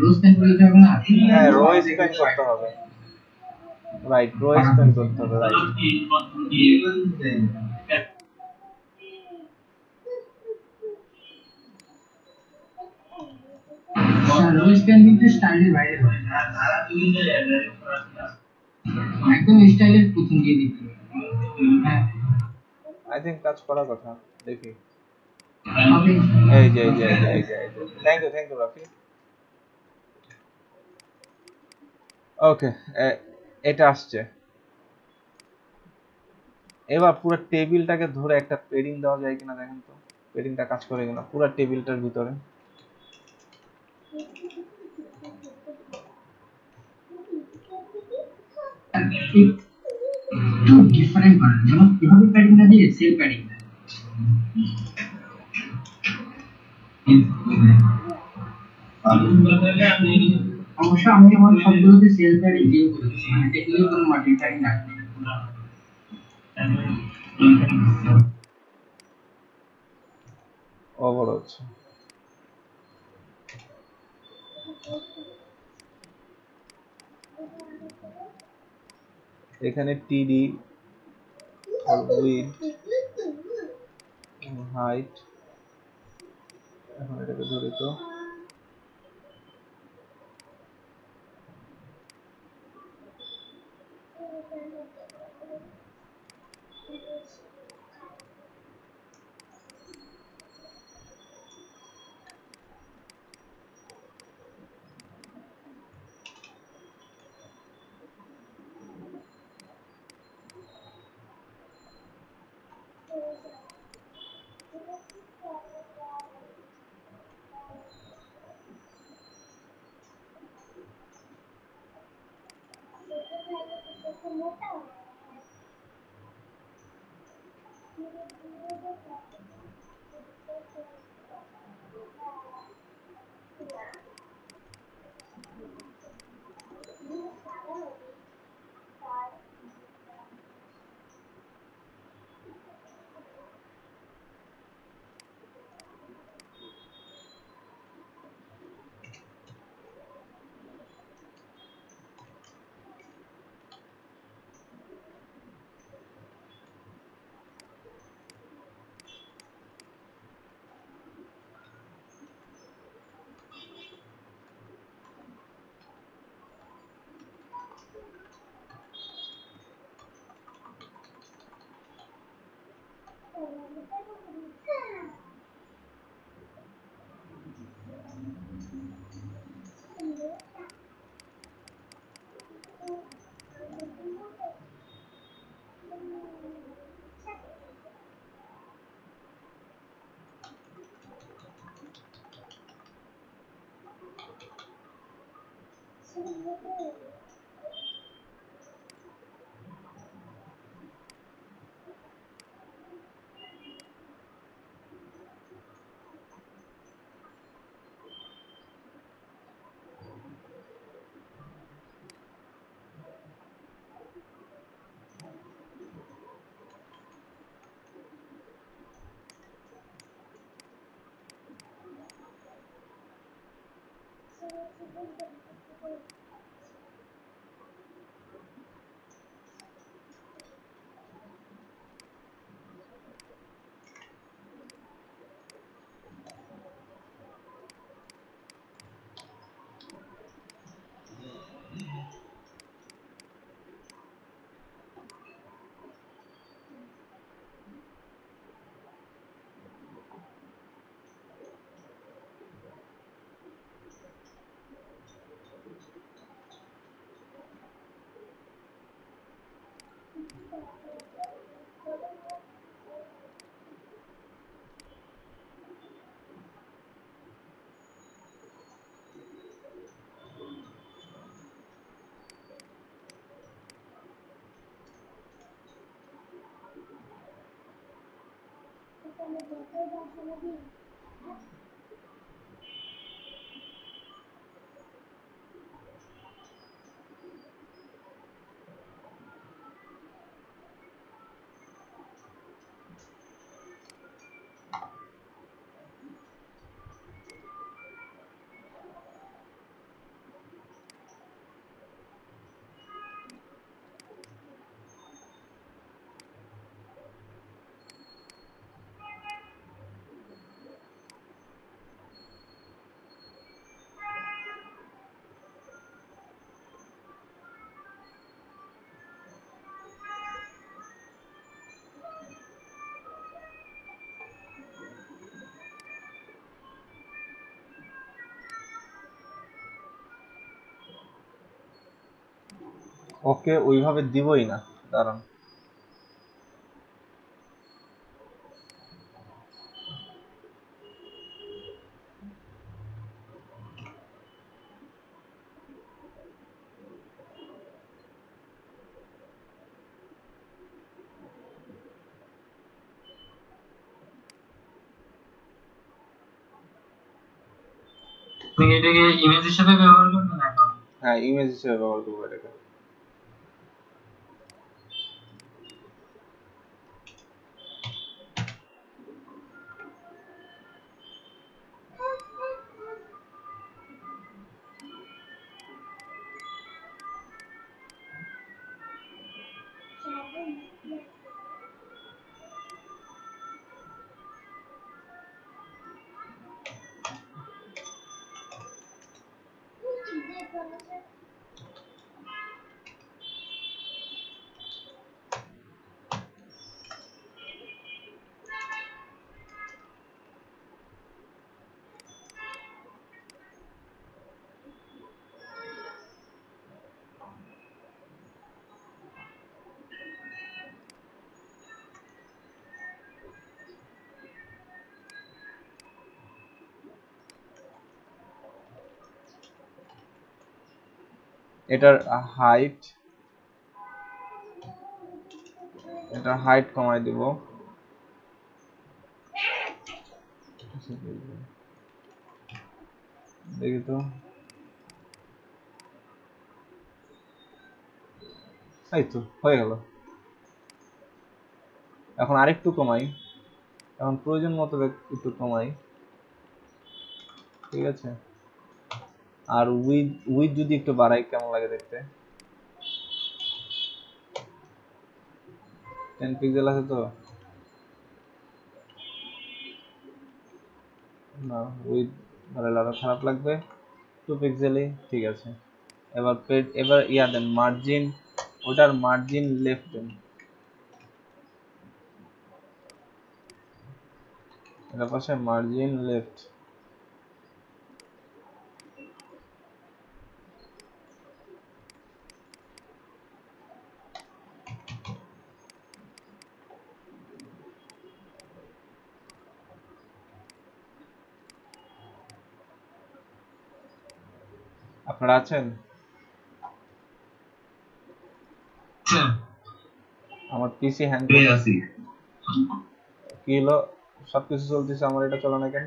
রোজ প্ল্যান করে দিতে হবে না। হ্যাঁ, রো স্প্যান করতে হবে, রাইট, রো স্প্যান করতে হবে, রাইট। রোজ প্ল্যান কিন্তু স্টাইলের বাইরে হবে, একদম স্টাইলের প্রথম দিয়ে দিতে হবে। হ্যাঁ আই থিংক কাজ করার কথা, দেখি। হবে। এই যে থ্যাংক ইউ রাফি। ওকে, এটা আসছে। এবার পুরো টেবিলটাকে ধরে একটা পেডিং দেওয়া যায় কিনা দেখেন তো, পেডিংটা কাজ করে কিনা পুরো টেবিলটার ভিতরে। একটু ডিফারেন্ট করেন, যেমন এভাবে প্যাডিং না দিয়ে সেল প্যাডিং। অবশ্য আমি আমার সবগুলোতে সেল প্যাডিং ইউজ করেছি, মানে টেকনিক্যালি কোনো মার্জিন প্যাডিং রাখি না। ওভার হচ্ছে। এখানে টিডি উইড হাইট, এখন এটাকে ধরে তো ওকে ওইভাবে দিবই না, দাঁড়ান। আপনি এটাকে ইমেজ হিসেবে ব্যবহার করবেন এখন? হ্যাঁ, ইমেজ হিসেবে ব্যবহার করবো এটাকে। এটার হাইট কমাই দিব। দেখি তো, এই তো হয়ে গেল। এখন আরেকটু কমাই, এখন প্রয়োজন মতো একটু কমাই, ঠিক আছে। আর উইথ যদি একটু বাড়াই কেমন লাগে দেখতে? 10 পিক্সেল আছে তো না, উইথ বাড়ালে আরো খারাপ লাগবে। 2 পিক্সেলই ঠিক আছে। এবার ইয়া দেন, মার্জিন, ওটার মার্জিন লেফট দেন। এটা পাশে মার্জিন লেফট। আপনারা আছেন? আমার পিসি হ্যাং করতেছে। কি হলো? সবকিছু চলতেছে, আমার এটা চলে না কেন?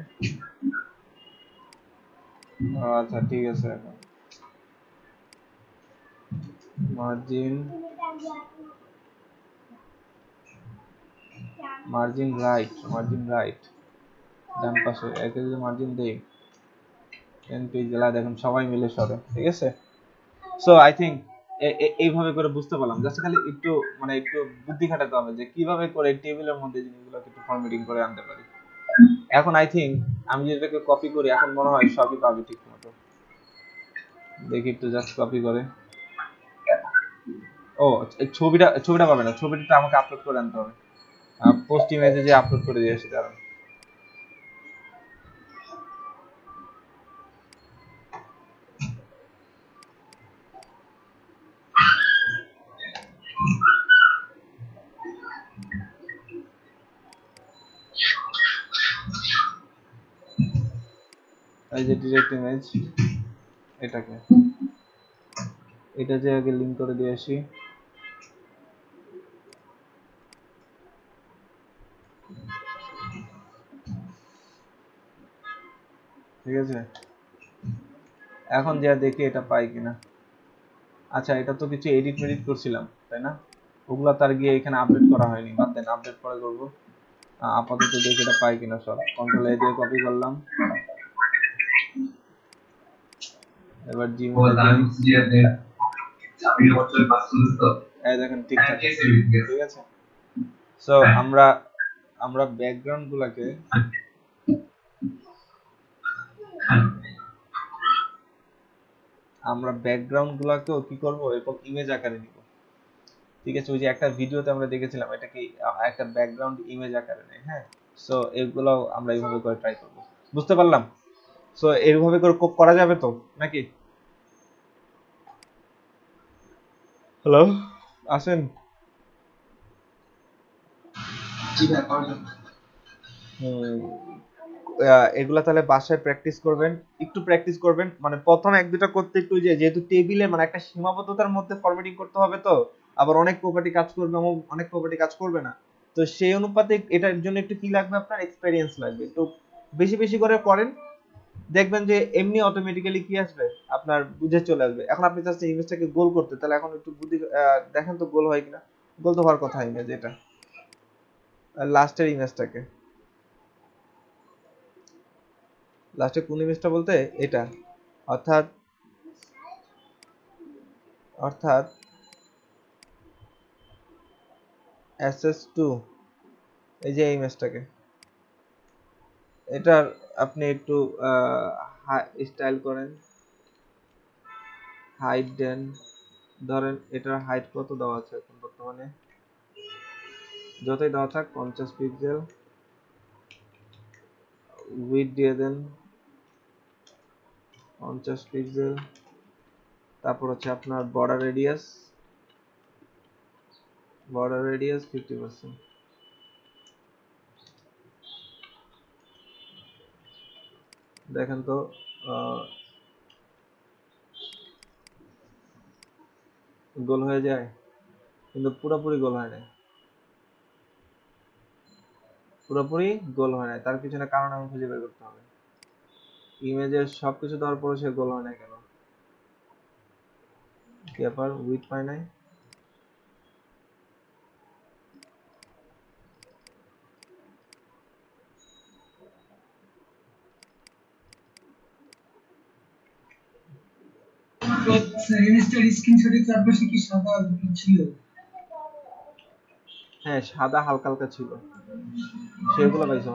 আচ্ছা ঠিক আছে। এখন মার্জিন রাইট ডান পাশে একে যদি মার্জিন দেই 10 পিক্সেল, দেখুন সবাই মিলে সরে, ঠিক আছে। সো আই থিঙ্ক এইভাবে করে বুঝতে পারলাম। জাস্ট খালি একটু মানে একটু বুদ্ধি খাটাতে হবে যে কিভাবে করে টেবিলের মধ্যে জিনিসগুলোকে একটু ফরম্যাটিং করে আনতে পারি। এখন আই থিঙ্ক আমি যেটাকে কপি করি, এখন মনে হয় সবই পাবে ঠিক মতো। দেখি একটু জাস্ট কপি করে। ও ছবিটা পাবে না, ছবিটা আমাকে আপলোড করে আনতে হবে। পোস্ট ইমেজে যে আপলোড করে দিয়েছি, দাঁড়ান। এই যে ডিরেক্ট ইমেজ, এটা যে আগে লিংক করে দিয়ে আসি। ঠিক আছে, এখন যা দেখি এটা পাই কিনা। আচ্ছা, এটা তো কিছু এডিট মেডিট করছিলাম তাই না, ওগুলা তার গিয়ে এখানে আপডেট করা হয়নি, বাদ দেন, আপডেট পরে করবো। আপাতত দেখি এটা পাই কিনা। সব কন্ট্রোল এ দিয়ে কপি করলাম, এবার জিমেইলে দিই। এই দেখেন ঠিকঠাক, ঠিক আছে। সো আমরা ব্যাকগ্রাউন্ড গুলাকে কি করব, এরকম ইমেজ আকারে নিব। ঠিক আছে, ওই যে একটা ভিডিওতে আমরা দেখেছিলাম এটা কি একটা ব্যাকগ্রাউন্ড ইমেজ আকারে নেয়। হ্যাঁ, সো এগুলো আমরা এইভাবে করে ট্রাই করব। বুঝতে পারলাম? সো এইভাবে করে করা যাবে তো নাকি? হ্যালো, আসেন। এগুলা তাহলে বাসায় প্র্যাকটিস করবেন, একটু প্র্যাকটিস করবেন। মানে প্রথম এক দুটা করতে একটু, যেহেতু টেবিলে মানে একটা সীমাবদ্ধতার মধ্যে ফরম্যাটিং করতে হবে, তো আবার অনেক প্রপার্টি কাজ করবে এবং অনেক প্রপার্টি কাজ করবে না। তো সেই অনুপাতে এটার জন্য একটু কি লাগবে, আপনার এক্সপেরিয়েন্স লাগবে। তো বেশি বেশি করে করেন, দেখবেন যে এমনি অটোমেটিক্যালি কি আসবে, আপনার বুঝে চলে আসবে। এখন আপনি চাচ্ছেন ইমেজটাকে গোল করতে, তাহলে এখন একটু বুদ্ধি দেখেন তো গোল হয় কিনা। গোল তো হওয়ার কথা ইমেজ, এটা লাস্টের ইমেজটাকে, লাস্টে কোন ইমেজটা বলতে এটা, অর্থাৎ SS2, এই যে ইমেজটাকে, এটার আপনি একটু স্টাইল করেন, হাইট দেন। ধরেন এটার হাইট কত দেওয়া আছে এখন বর্তমানে, যতই দেওয়া থাক 50 পিক্সেল। উইডথ দিয়ে দেন 50 পিক্সেল। তারপর হচ্ছে আপনার বর্ডার রেডিয়াস 50%। দেখেন তো গোল হয়ে যায়, কিন্তু পুরোপুরি গোল হয় না, তার পিছনে কারণ আমি খুঁজে বের করতে হবে। ইমেজের সবকিছু দেওয়ার পরে সে গোল হয় না কেন, কি ব্যাপার, উইথ পাই নাই। হ্যাঁ, সাদা হালকা হালকা ছিল, সেগুলো পাইছো।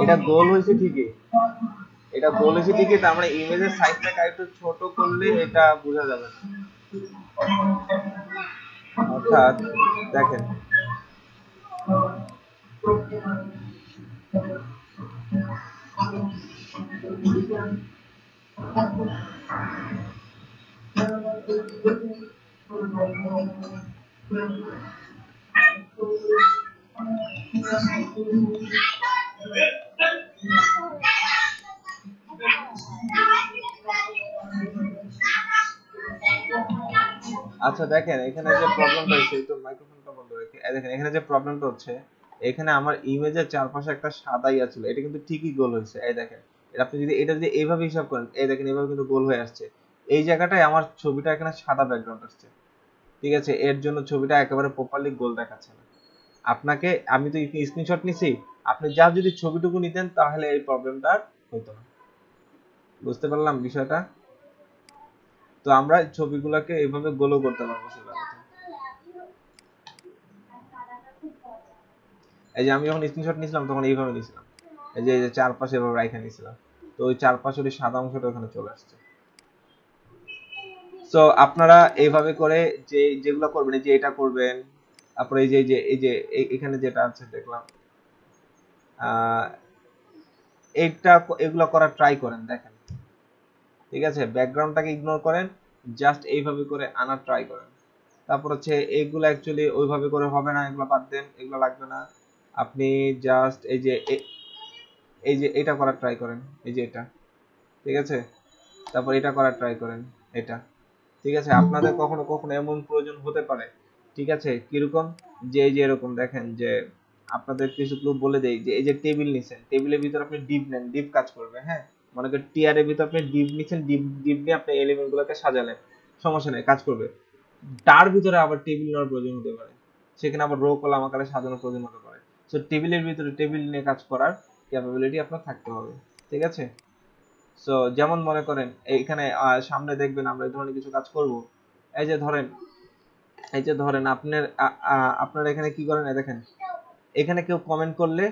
এটা গোল হয়েছে ঠিকই, তার মানে ইমেজের সাইজটাকে একটু ছোট করলে এটা বোঝা যাবে। অর্থাৎ দেখেন, আচ্ছা দেখেন এখানে যে প্রবলেমটা হচ্ছে, একটু মাইক্রোফোনটা বন্ধ রেখে দেখেন, এখানে যে প্রবলেমটা হচ্ছে, এখানে আমার ইমেজের চারপাশে একটা সাদা ইয়া ছিল, এটা কিন্তু ঠিকই গোল হয়েছে। এই দেখেন, আপনি যদি এটা যদি এইভাবে হিসাব করেন, এই দেখেন এইভাবে কিন্তু গোল হয়ে আসছে। এই জায়গাটায় আমার ছবিটা এখানে সাদা ব্যাকগ্রাউন্ড আসছে, ঠিক আছে, এর জন্য ছবিটা একেবারে প্রপারলি গোল দেখাচ্ছে না। আপনাকে আমি তো স্ক্রিনশট নিছি, আপনি যা যদি ছবিটুকু নিতেন তাহলে এই প্রবলেমটা হতো না। বুঝতে পারলাম বিষয়টা? তো আমরা ছবিগুলোকে এইভাবে গোলও করতে পারবো সেটা কথা। এই যে আমি যখন স্ক্রিনশট নিছিলাম তখন এইভাবে নিছিলাম, এই যে চারপাশে এভাবে রাইখা নিছিলাম, তো ওই চারপাশের ওই সাদা অংশটা ওখানে চলে আসছে। সো আপনারা এইভাবে করে যেগুলো করবেন, এই যে এটা করবেন, তারপরে এখানে যেটা আছে দেখলাম, এগুলো করার ট্রাই করেন, দেখেন, ঠিক আছে, ব্যাকগ্রাউন্ডটাকে ইগনোর করেন, জাস্ট এইভাবে করে আনার ট্রাই করেন। তারপর হচ্ছে এইগুলো অ্যাকচুয়ালি ওইভাবে করে হবে না, এগুলো বাদ দেন, এগুলো লাগবে না। আপনি জাস্ট এই যে এটা করার ট্রাই করেন, এই যে এটা, ঠিক আছে, তারপর এটা করার ট্রাই করেন, এটা, ঠিক আছে। আপনাদের কখনো কখনো এমন প্রয়োজন হতে পারে, ঠিক আছে, কিরকম, যে এই যে এরকম দেখেন যে আপনাদের কিছু ক্লু বলে দেই যে এই যে টেবিল নিছেন, টেবিলের ভিতর আপনি ডিপ নেন, ডিপ কাজ করবে। হ্যাঁ, মনে করেন টিয়ার এর ভিতর আপনি ডিপ নিছেন, ডিপ নিয়ে আপনি এলিমেন্ট গুলোকে সাজালেন, সমস্যা নেই, কাজ করবে। তার ভিতরে আবার টেবিল নেওয়ার প্রয়োজন হতে পারে, সেখানে আবার রো কলাম আকারে সাজানোর প্রয়োজন হতে পারে। সো টেবিলের ভিতরে টেবিল নিয়ে কাজ করার ক্যাপাবিলিটি আপনার থাকতে হবে। ঠিক আছে? সো যেমন মনে করেন এইখানে সামনে দেখবেন আমরা এই ধরনের কিছু কাজ করব। এই যে ধরেন, আপনার আপনার এখানে কি করেন, দেখেন এখানে কেউ কমেন্ট করলে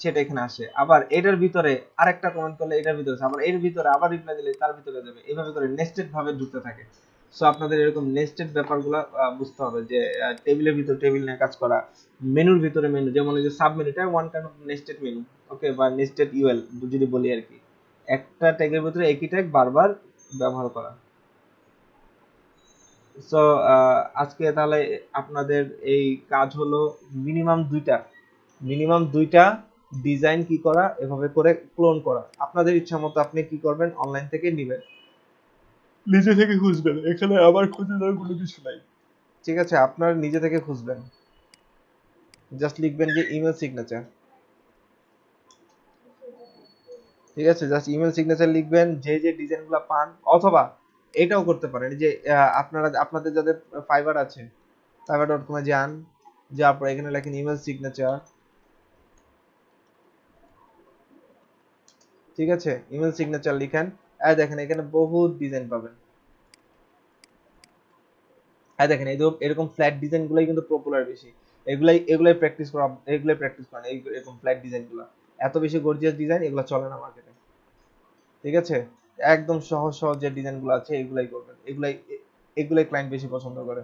সেটা এখানে আসে, আবার এটার ভিতরে আরেকটা কমেন্ট করলে এটার ভিতরে আসে, আবার এর ভিতরে আবার রিপ্লাই দিলে তার ভিতরে যাবে, এইভাবে করে নেস্টেড ভাবে ঢুকতে থাকে। সো আপনাদের এরকম নেস্টেড ব্যাপারগুলো বুঝতে হবে যে টেবিলের ভিতরে টেবিল নিয়ে কাজ করা, মেনুর ভিতরে মেনু, যেমন এই যে সাব মেনুটা one kind of nested menu, okay, বা নেস্টেড ইউএল যদি বলি আর কি, একটা ট্যাগের ভিতরে একই ট্যাগ বারবার ব্যবহার করা। সো আজকে তাহলে আপনাদের এই কাজ হলো মিনিমাম দুইটা ডিজাইন কি করা, এভাবে করে ক্লোন করা। আপনাদের ইচ্ছা মতো আপনি কি করবেন, অনলাইন থেকে নেবেন, নিজে থেকে খুঁজবেন, এখানে আবার খুঁজে দেওয়ার কোনো কিছু নাই। ঠিক আছে, আপনার নিজে থেকে খুঁজবেন, জাস্ট লিখবেন যে ইমেল সিগনেচার। ঠিক আছে, জাস্ট ইমেল সিগনেচার লিখবেন, যে যে ডিজাইনগুলো পান, অথবা এটাও করতে পারেন যে আপনাদের যাদের ফাইবার আছে, fiverr.com-এ যান, যাওয়ার পর এখানে লেখেন ইমেল সিগনেচার। ঠিক আছে, ইমেল সিগনেচার লিখেন, এই দেখেন এখানে বহুত ডিজাইন পাবেন। এই দেখেন এরকম ফ্ল্যাট ডিজাইন গুলাই কিন্তু পপুলার বেশি, এগুলাই প্র্যাকটিস করেন, এরকম ফ্ল্যাট ডিজাইন গুলা। এত বেশি গর্জিয়াস ডিজাইন এগুলো চলে না মার্কেটে। ঠিক আছে, একদম সহজ সহজ যে ডিজাইন গুলো আছে এগুলাই করবেন, এগুলাই ক্লায়েন্ট বেশি পছন্দ করে।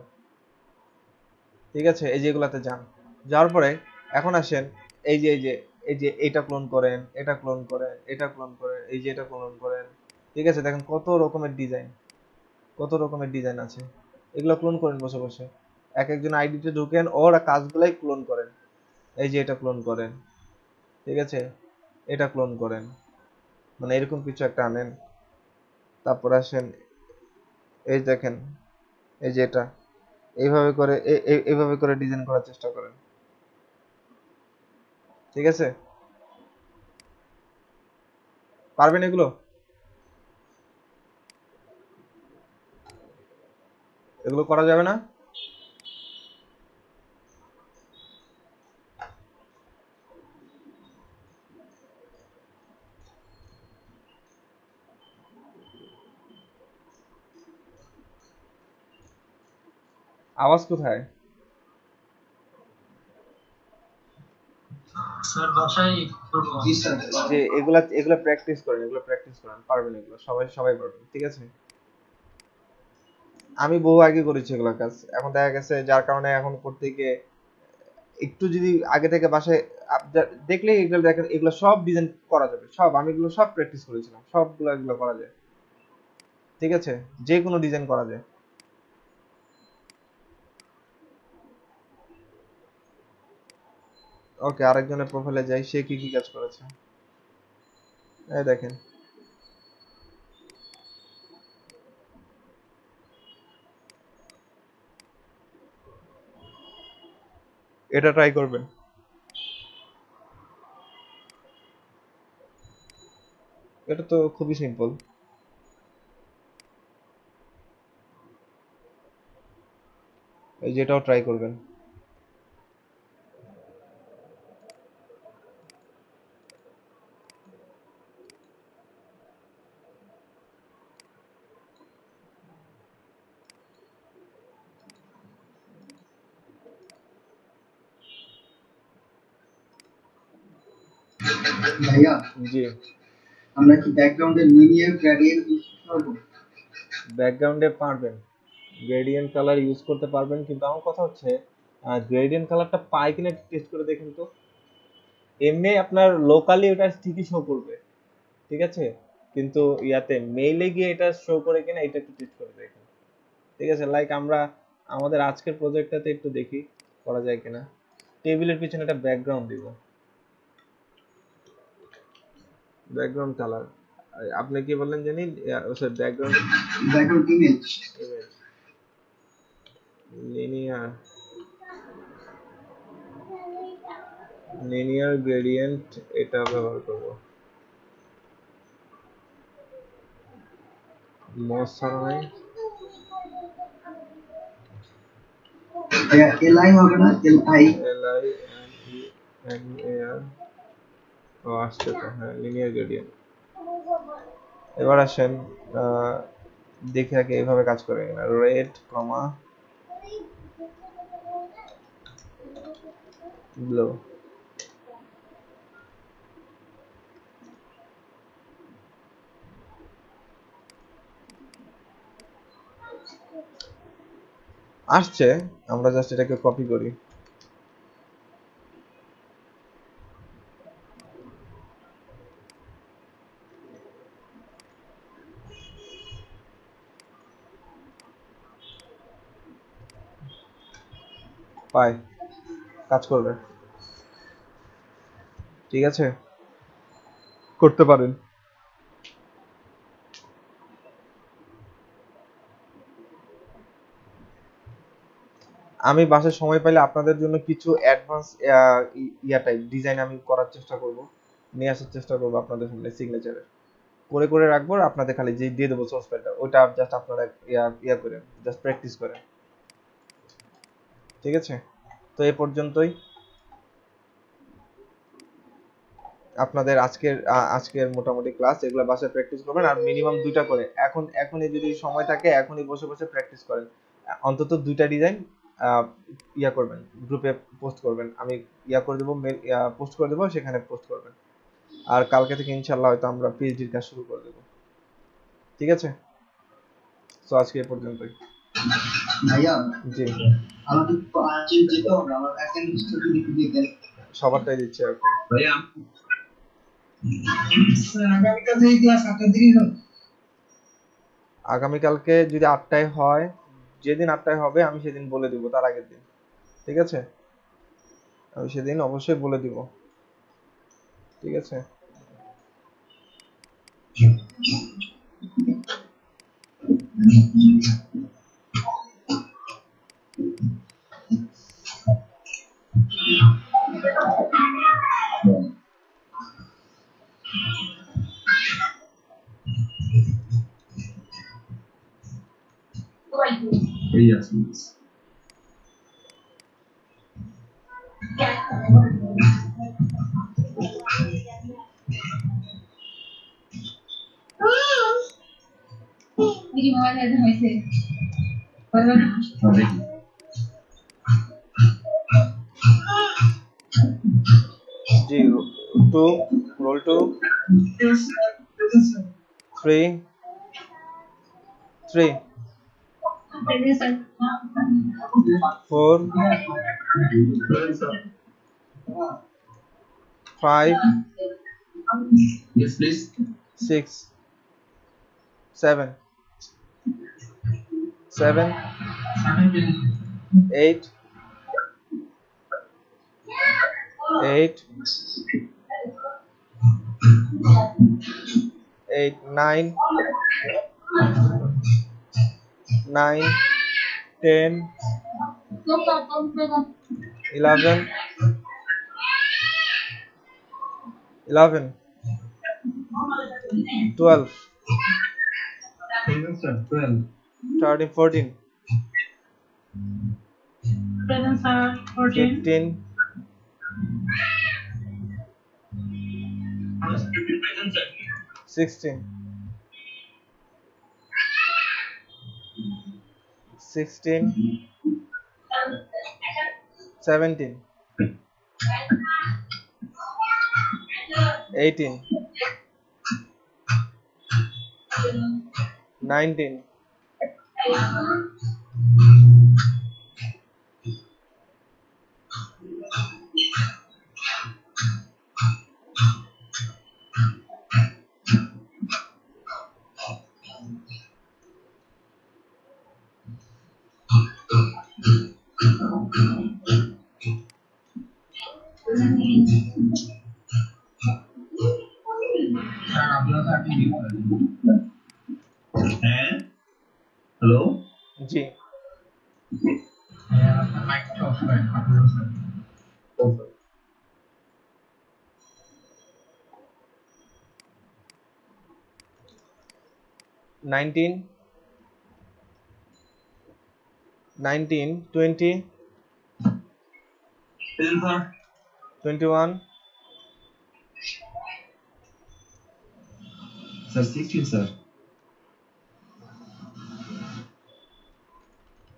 ঠিক আছে, এই যে এগুলাতে যান, যাওয়ার পরে এখন আসেন এই যে এটা ক্লোন করেন, এটা ক্লোন করেন, এটা ক্লোন করেন, এই যে এটা ক্লোন করেন। ঠিক আছে, দেখেন কত রকমের ডিজাইন আছে, এগুলো ক্লোন করেন বসে বসে, এক একজন আইডিতে ঢুকেন, ওর কাজগুলাই ক্লোন করেন। এই যে এটা ক্লোন করেন, ঠিক আছে, এটা ক্লোন করেন, মানে এরকম কিছু একটা আনেন। তারপর আসেন, এই দেখেন, এই যে এটা এইভাবে করে ডিজাইন করার চেষ্টা করেন। ঠিক আছে, পারবেন এগুলো? এগুলো করা যাবে না? আওয়াজ কোথায়? স্যার বাসায় জি স্যার। যে এগুলা প্র্যাকটিস করেন, পারবেন এগুলো, সবাই পারবেন। ঠিক আছে, আমি বহু আগে করেছি এগুলো কাজ, এখন দেখা গেছে যার কারণে এখন করতে গিয়ে একটু যদি আগে থেকে বাসায় দেখলে এগুলো দেখেন, এগুলো সব ডিজাইন করা যাবে, আমি এগুলো সব প্র্যাকটিস করেছিলাম, এগুলো করা যায়। ঠিক আছে, যে কোনো ডিজাইন করা যায়। ওকে, আরেকজনের প্রোফাইলে যাই, সে কি কি কাজ করেছে। এই দেখেন, এটা ট্রাই করবেন। এটা তো খুবই সিম্পল, এই যেটাও ট্রাই করবেন। ভাইয়া, জি, আমরা কি ব্যাকগ্রাউন্ডে লিনিয়ার গ্রেডিয়েন্ট ইউজ করব? ব্যাকগ্রাউন্ডে পারবেন, গ্রেডিয়েন্ট কালার ইউজ করতে পারবেন, কিন্তু আমার কথা হচ্ছে গ্রেডিয়েন্ট কালারটা পাই কিনা টেস্ট করে দেখেন তো। এমনি আপনার লোকালি ওটা ঠিকই শো করবে, ঠিক আছে, কিন্তু ইয়াতে মেইলে গিয়ে এটা শো করে কিনা এটা একটু টেস্ট করে দেখেন। ঠিক আছে, লাইক আমরা আমাদের আজকের প্রজেক্টটাতে একটু দেখি করা যায় কিনা। টেবিলের পিছনে একটা ব্যাকগ্রাউন্ড দিব, ব্যাকগ্রাউন্ড কালার, আপনি কি বললেন জানি, background image linear linear gradient এটা ব্যবহার করব। মশাই এলআই হবে না, এলআই এলআই এন এ আর ও আসছে তো, হ্যাঁ লিনিয়ার গ্রেডিয়েন্ট। এবার আসেন দেখে আগে এইভাবে কাজ করে কিনা। রেড কমা ব্লু, আসছে, আমরা জাস্ট এটাকে কপি করি। পাই, কাজ করবে, ঠিক আছে, করতে পারেন। আমি বাসায় সময় পাইলে আপনাদের জন্য কিছু অ্যাডভান্স টাইপ ডিজাইন আমি করার চেষ্টা করব, নিয়ে আসার চেষ্টা করব আপনাদের সামনে, সিগনেচারে করে করে রাখবো। আর আপনাদের খালি যে দিয়ে দেবো সোর্স ফাইলটা, ওইটা জাস্ট আপনারা করেন, জাস্ট প্র্যাকটিস করেন, ঠিক আছে। তো এই পর্যন্তই আপনাদের আজকের মোটামুটি ক্লাস। এগুলো বাসায় প্র্যাকটিস করবেন, আর মিনিমাম 2টা করে এখনই যদি সময় থাকে এখনই বসে বসে প্র্যাকটিস করেন। অন্তত 2টা ডিজাইন করবেন, গ্রুপে পোস্ট করবেন, আমি করে দেবো, পোস্ট করে দেবো, সেখানে পোস্ট করবেন। আর কালকে থেকে ইনশাল্লাহ হয়তো আমরা পিএইচডির কাজ শুরু করে দেবো, ঠিক আছে। তো আজকে এই পর্যন্তই। ভাইয়া জি, আমাদের তো আজ যেতে হবে, আমার অ্যাটেন্ডেন্স তো দিয়ে দেন। সবারটাই দিচ্ছে এখন ভাইয়া স্যার আগামীকাল থেকে ক্লাস 8টার দিকে হবে। আগামীকালকে যদি 8টায় হয়, যেদিন 8টায় হবে আমি সেদিন বলে দিব, তার আগের দিন, ঠিক আছে, আমি সেদিন অবশ্যই বলে দিব, ঠিক আছে। এই আছে দেখি মোবাইল হাতে হয়েছে বলবো না। জি, 2 roll 2 3 3 present sir 4 5 Yes, please. 6 7 7 8 8 8 9 9 10 11 11 12 12 13 14 present sir 14 15 16 16 17 18 19 sir আপনারা তো আপনি মিউট করেন। হ্যাঁ হ্যালো জি, আপনার মাইকটা অফ করেন আপনারা sir. 19 19 20 present sir 21 sir 16 sir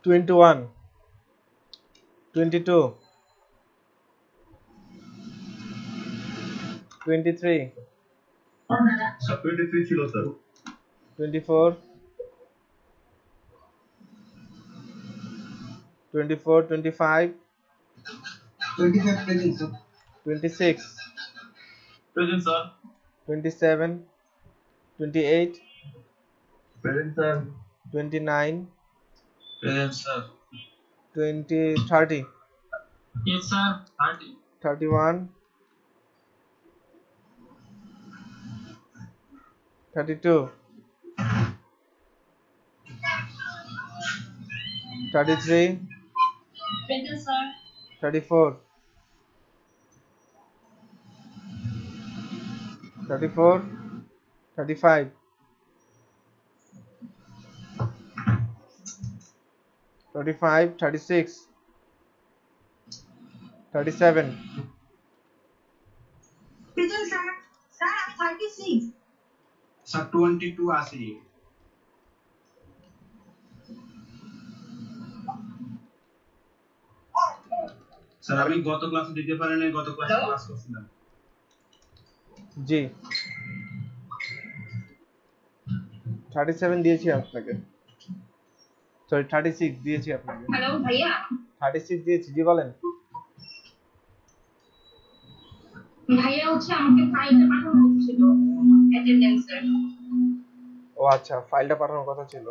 21 22 23 sir 23 ছিল sir 24 24 25 25 present sir 26 present sir 27 28 present sir 29 present sir 20 30 Yes, sir. 30. 31 32 33 Present, sir. 34 34 35 35 36 37 Present, sir. Sir, I'm 36. Sir 22 আসি স্যার আমি গত ক্লাসে দিতে পারেন গত ক্লাসে ক্লাস করছিলাম জি 37 দিয়েছি আপনাকে সরি 36 দিয়েছি আপনাকে Hello, ভাইয়া 36 দিয়েছি জি বলেন ভাইয়া হচ্ছে আমাকে ফাইলটা পাঠানো হচ্ছিল অ্যাটেন্ডেন্সের। ও আচ্ছা ফাইলটা পাঠানোর কথা ছিল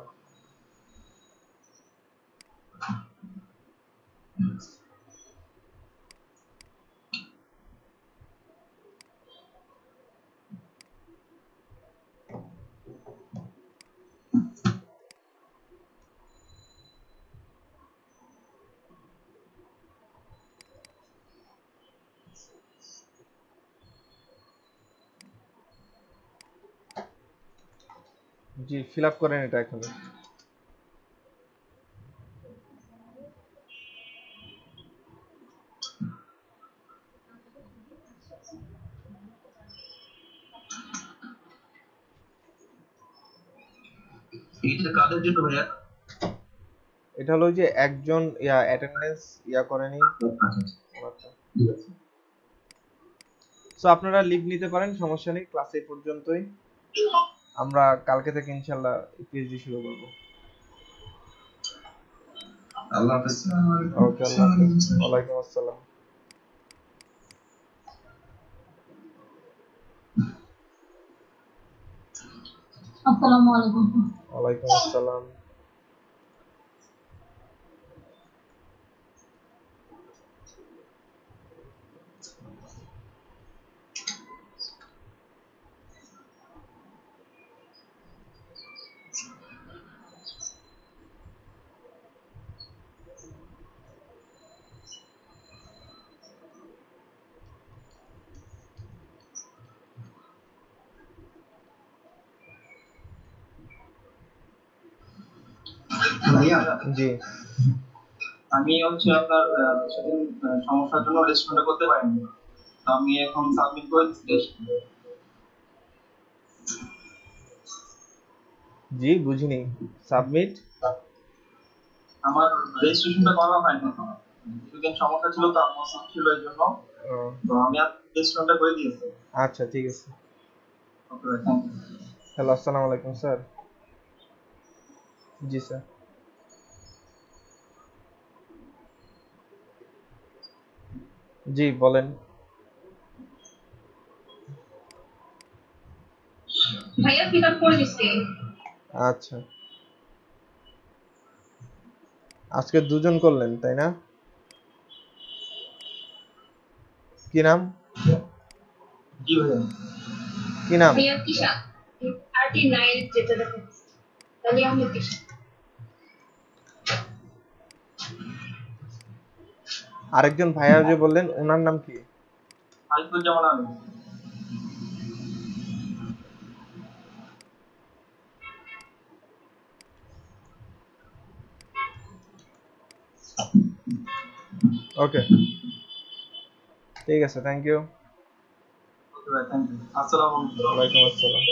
জি ফিল আপ করেন এটা এখানে এটা কাদের জন্য ভাইয়া এটা হলো যে একজন অ্যাটেন্ডেন্স করেনি সো আপনারা লিভ নিতে পারেন সমস্যা নেই ক্লাস এই পর্যন্তই আমরা কালকে থেকে ইনশাআল্লাহ পিএইচডি শুরু করব আল্লাহ হাফেজ ওকে আল্লাহ হাফেজ ওয়ালাইকুম আসসালাম আসসালামু আলাইকুম। ওয়ালাইকুম আসসালাম ভাইয়া জি আমি হচ্ছে আপনার সেদিন সমস্যার জন্য রেস্টুরেন্টে করতে পারিনি তো আমি এখন সাবমিট করে দিচ্ছি জি বুঝিনি সাবমিট আমার রেজিস্ট্রেশনটা করা হয়নি সেদিন সমস্যা ছিল তো আমার ছিল এই জন্য তো আমি আর রেজিস্ট্রেশনটা করে দিয়েছি আচ্ছা ঠিক আছে ওকে থ্যাংক ইউ হ্যালো আসসালামু আলাইকুম স্যার জি স্যার জি বলেন ভাইয়া ফিল আপ করে দিচ্ছি। আচ্ছা আজকে দুজন করলেন তাই না কি নাম জি ভাইয়া কি নাম ভাইয়া কিসা 39 যেটা দেখো তাহলে আমি কিসা আরেকজন ভাইয়া যে বললেন ওনার নাম কি আরিফুজ্জামান আলী ওকে, ঠিক আছে, থ্যাংক ইউ। ওকে ভাই, থ্যাংক ইউ। আসসালামু আলাইকুম। ওয়ালাইকুম আসসালাম।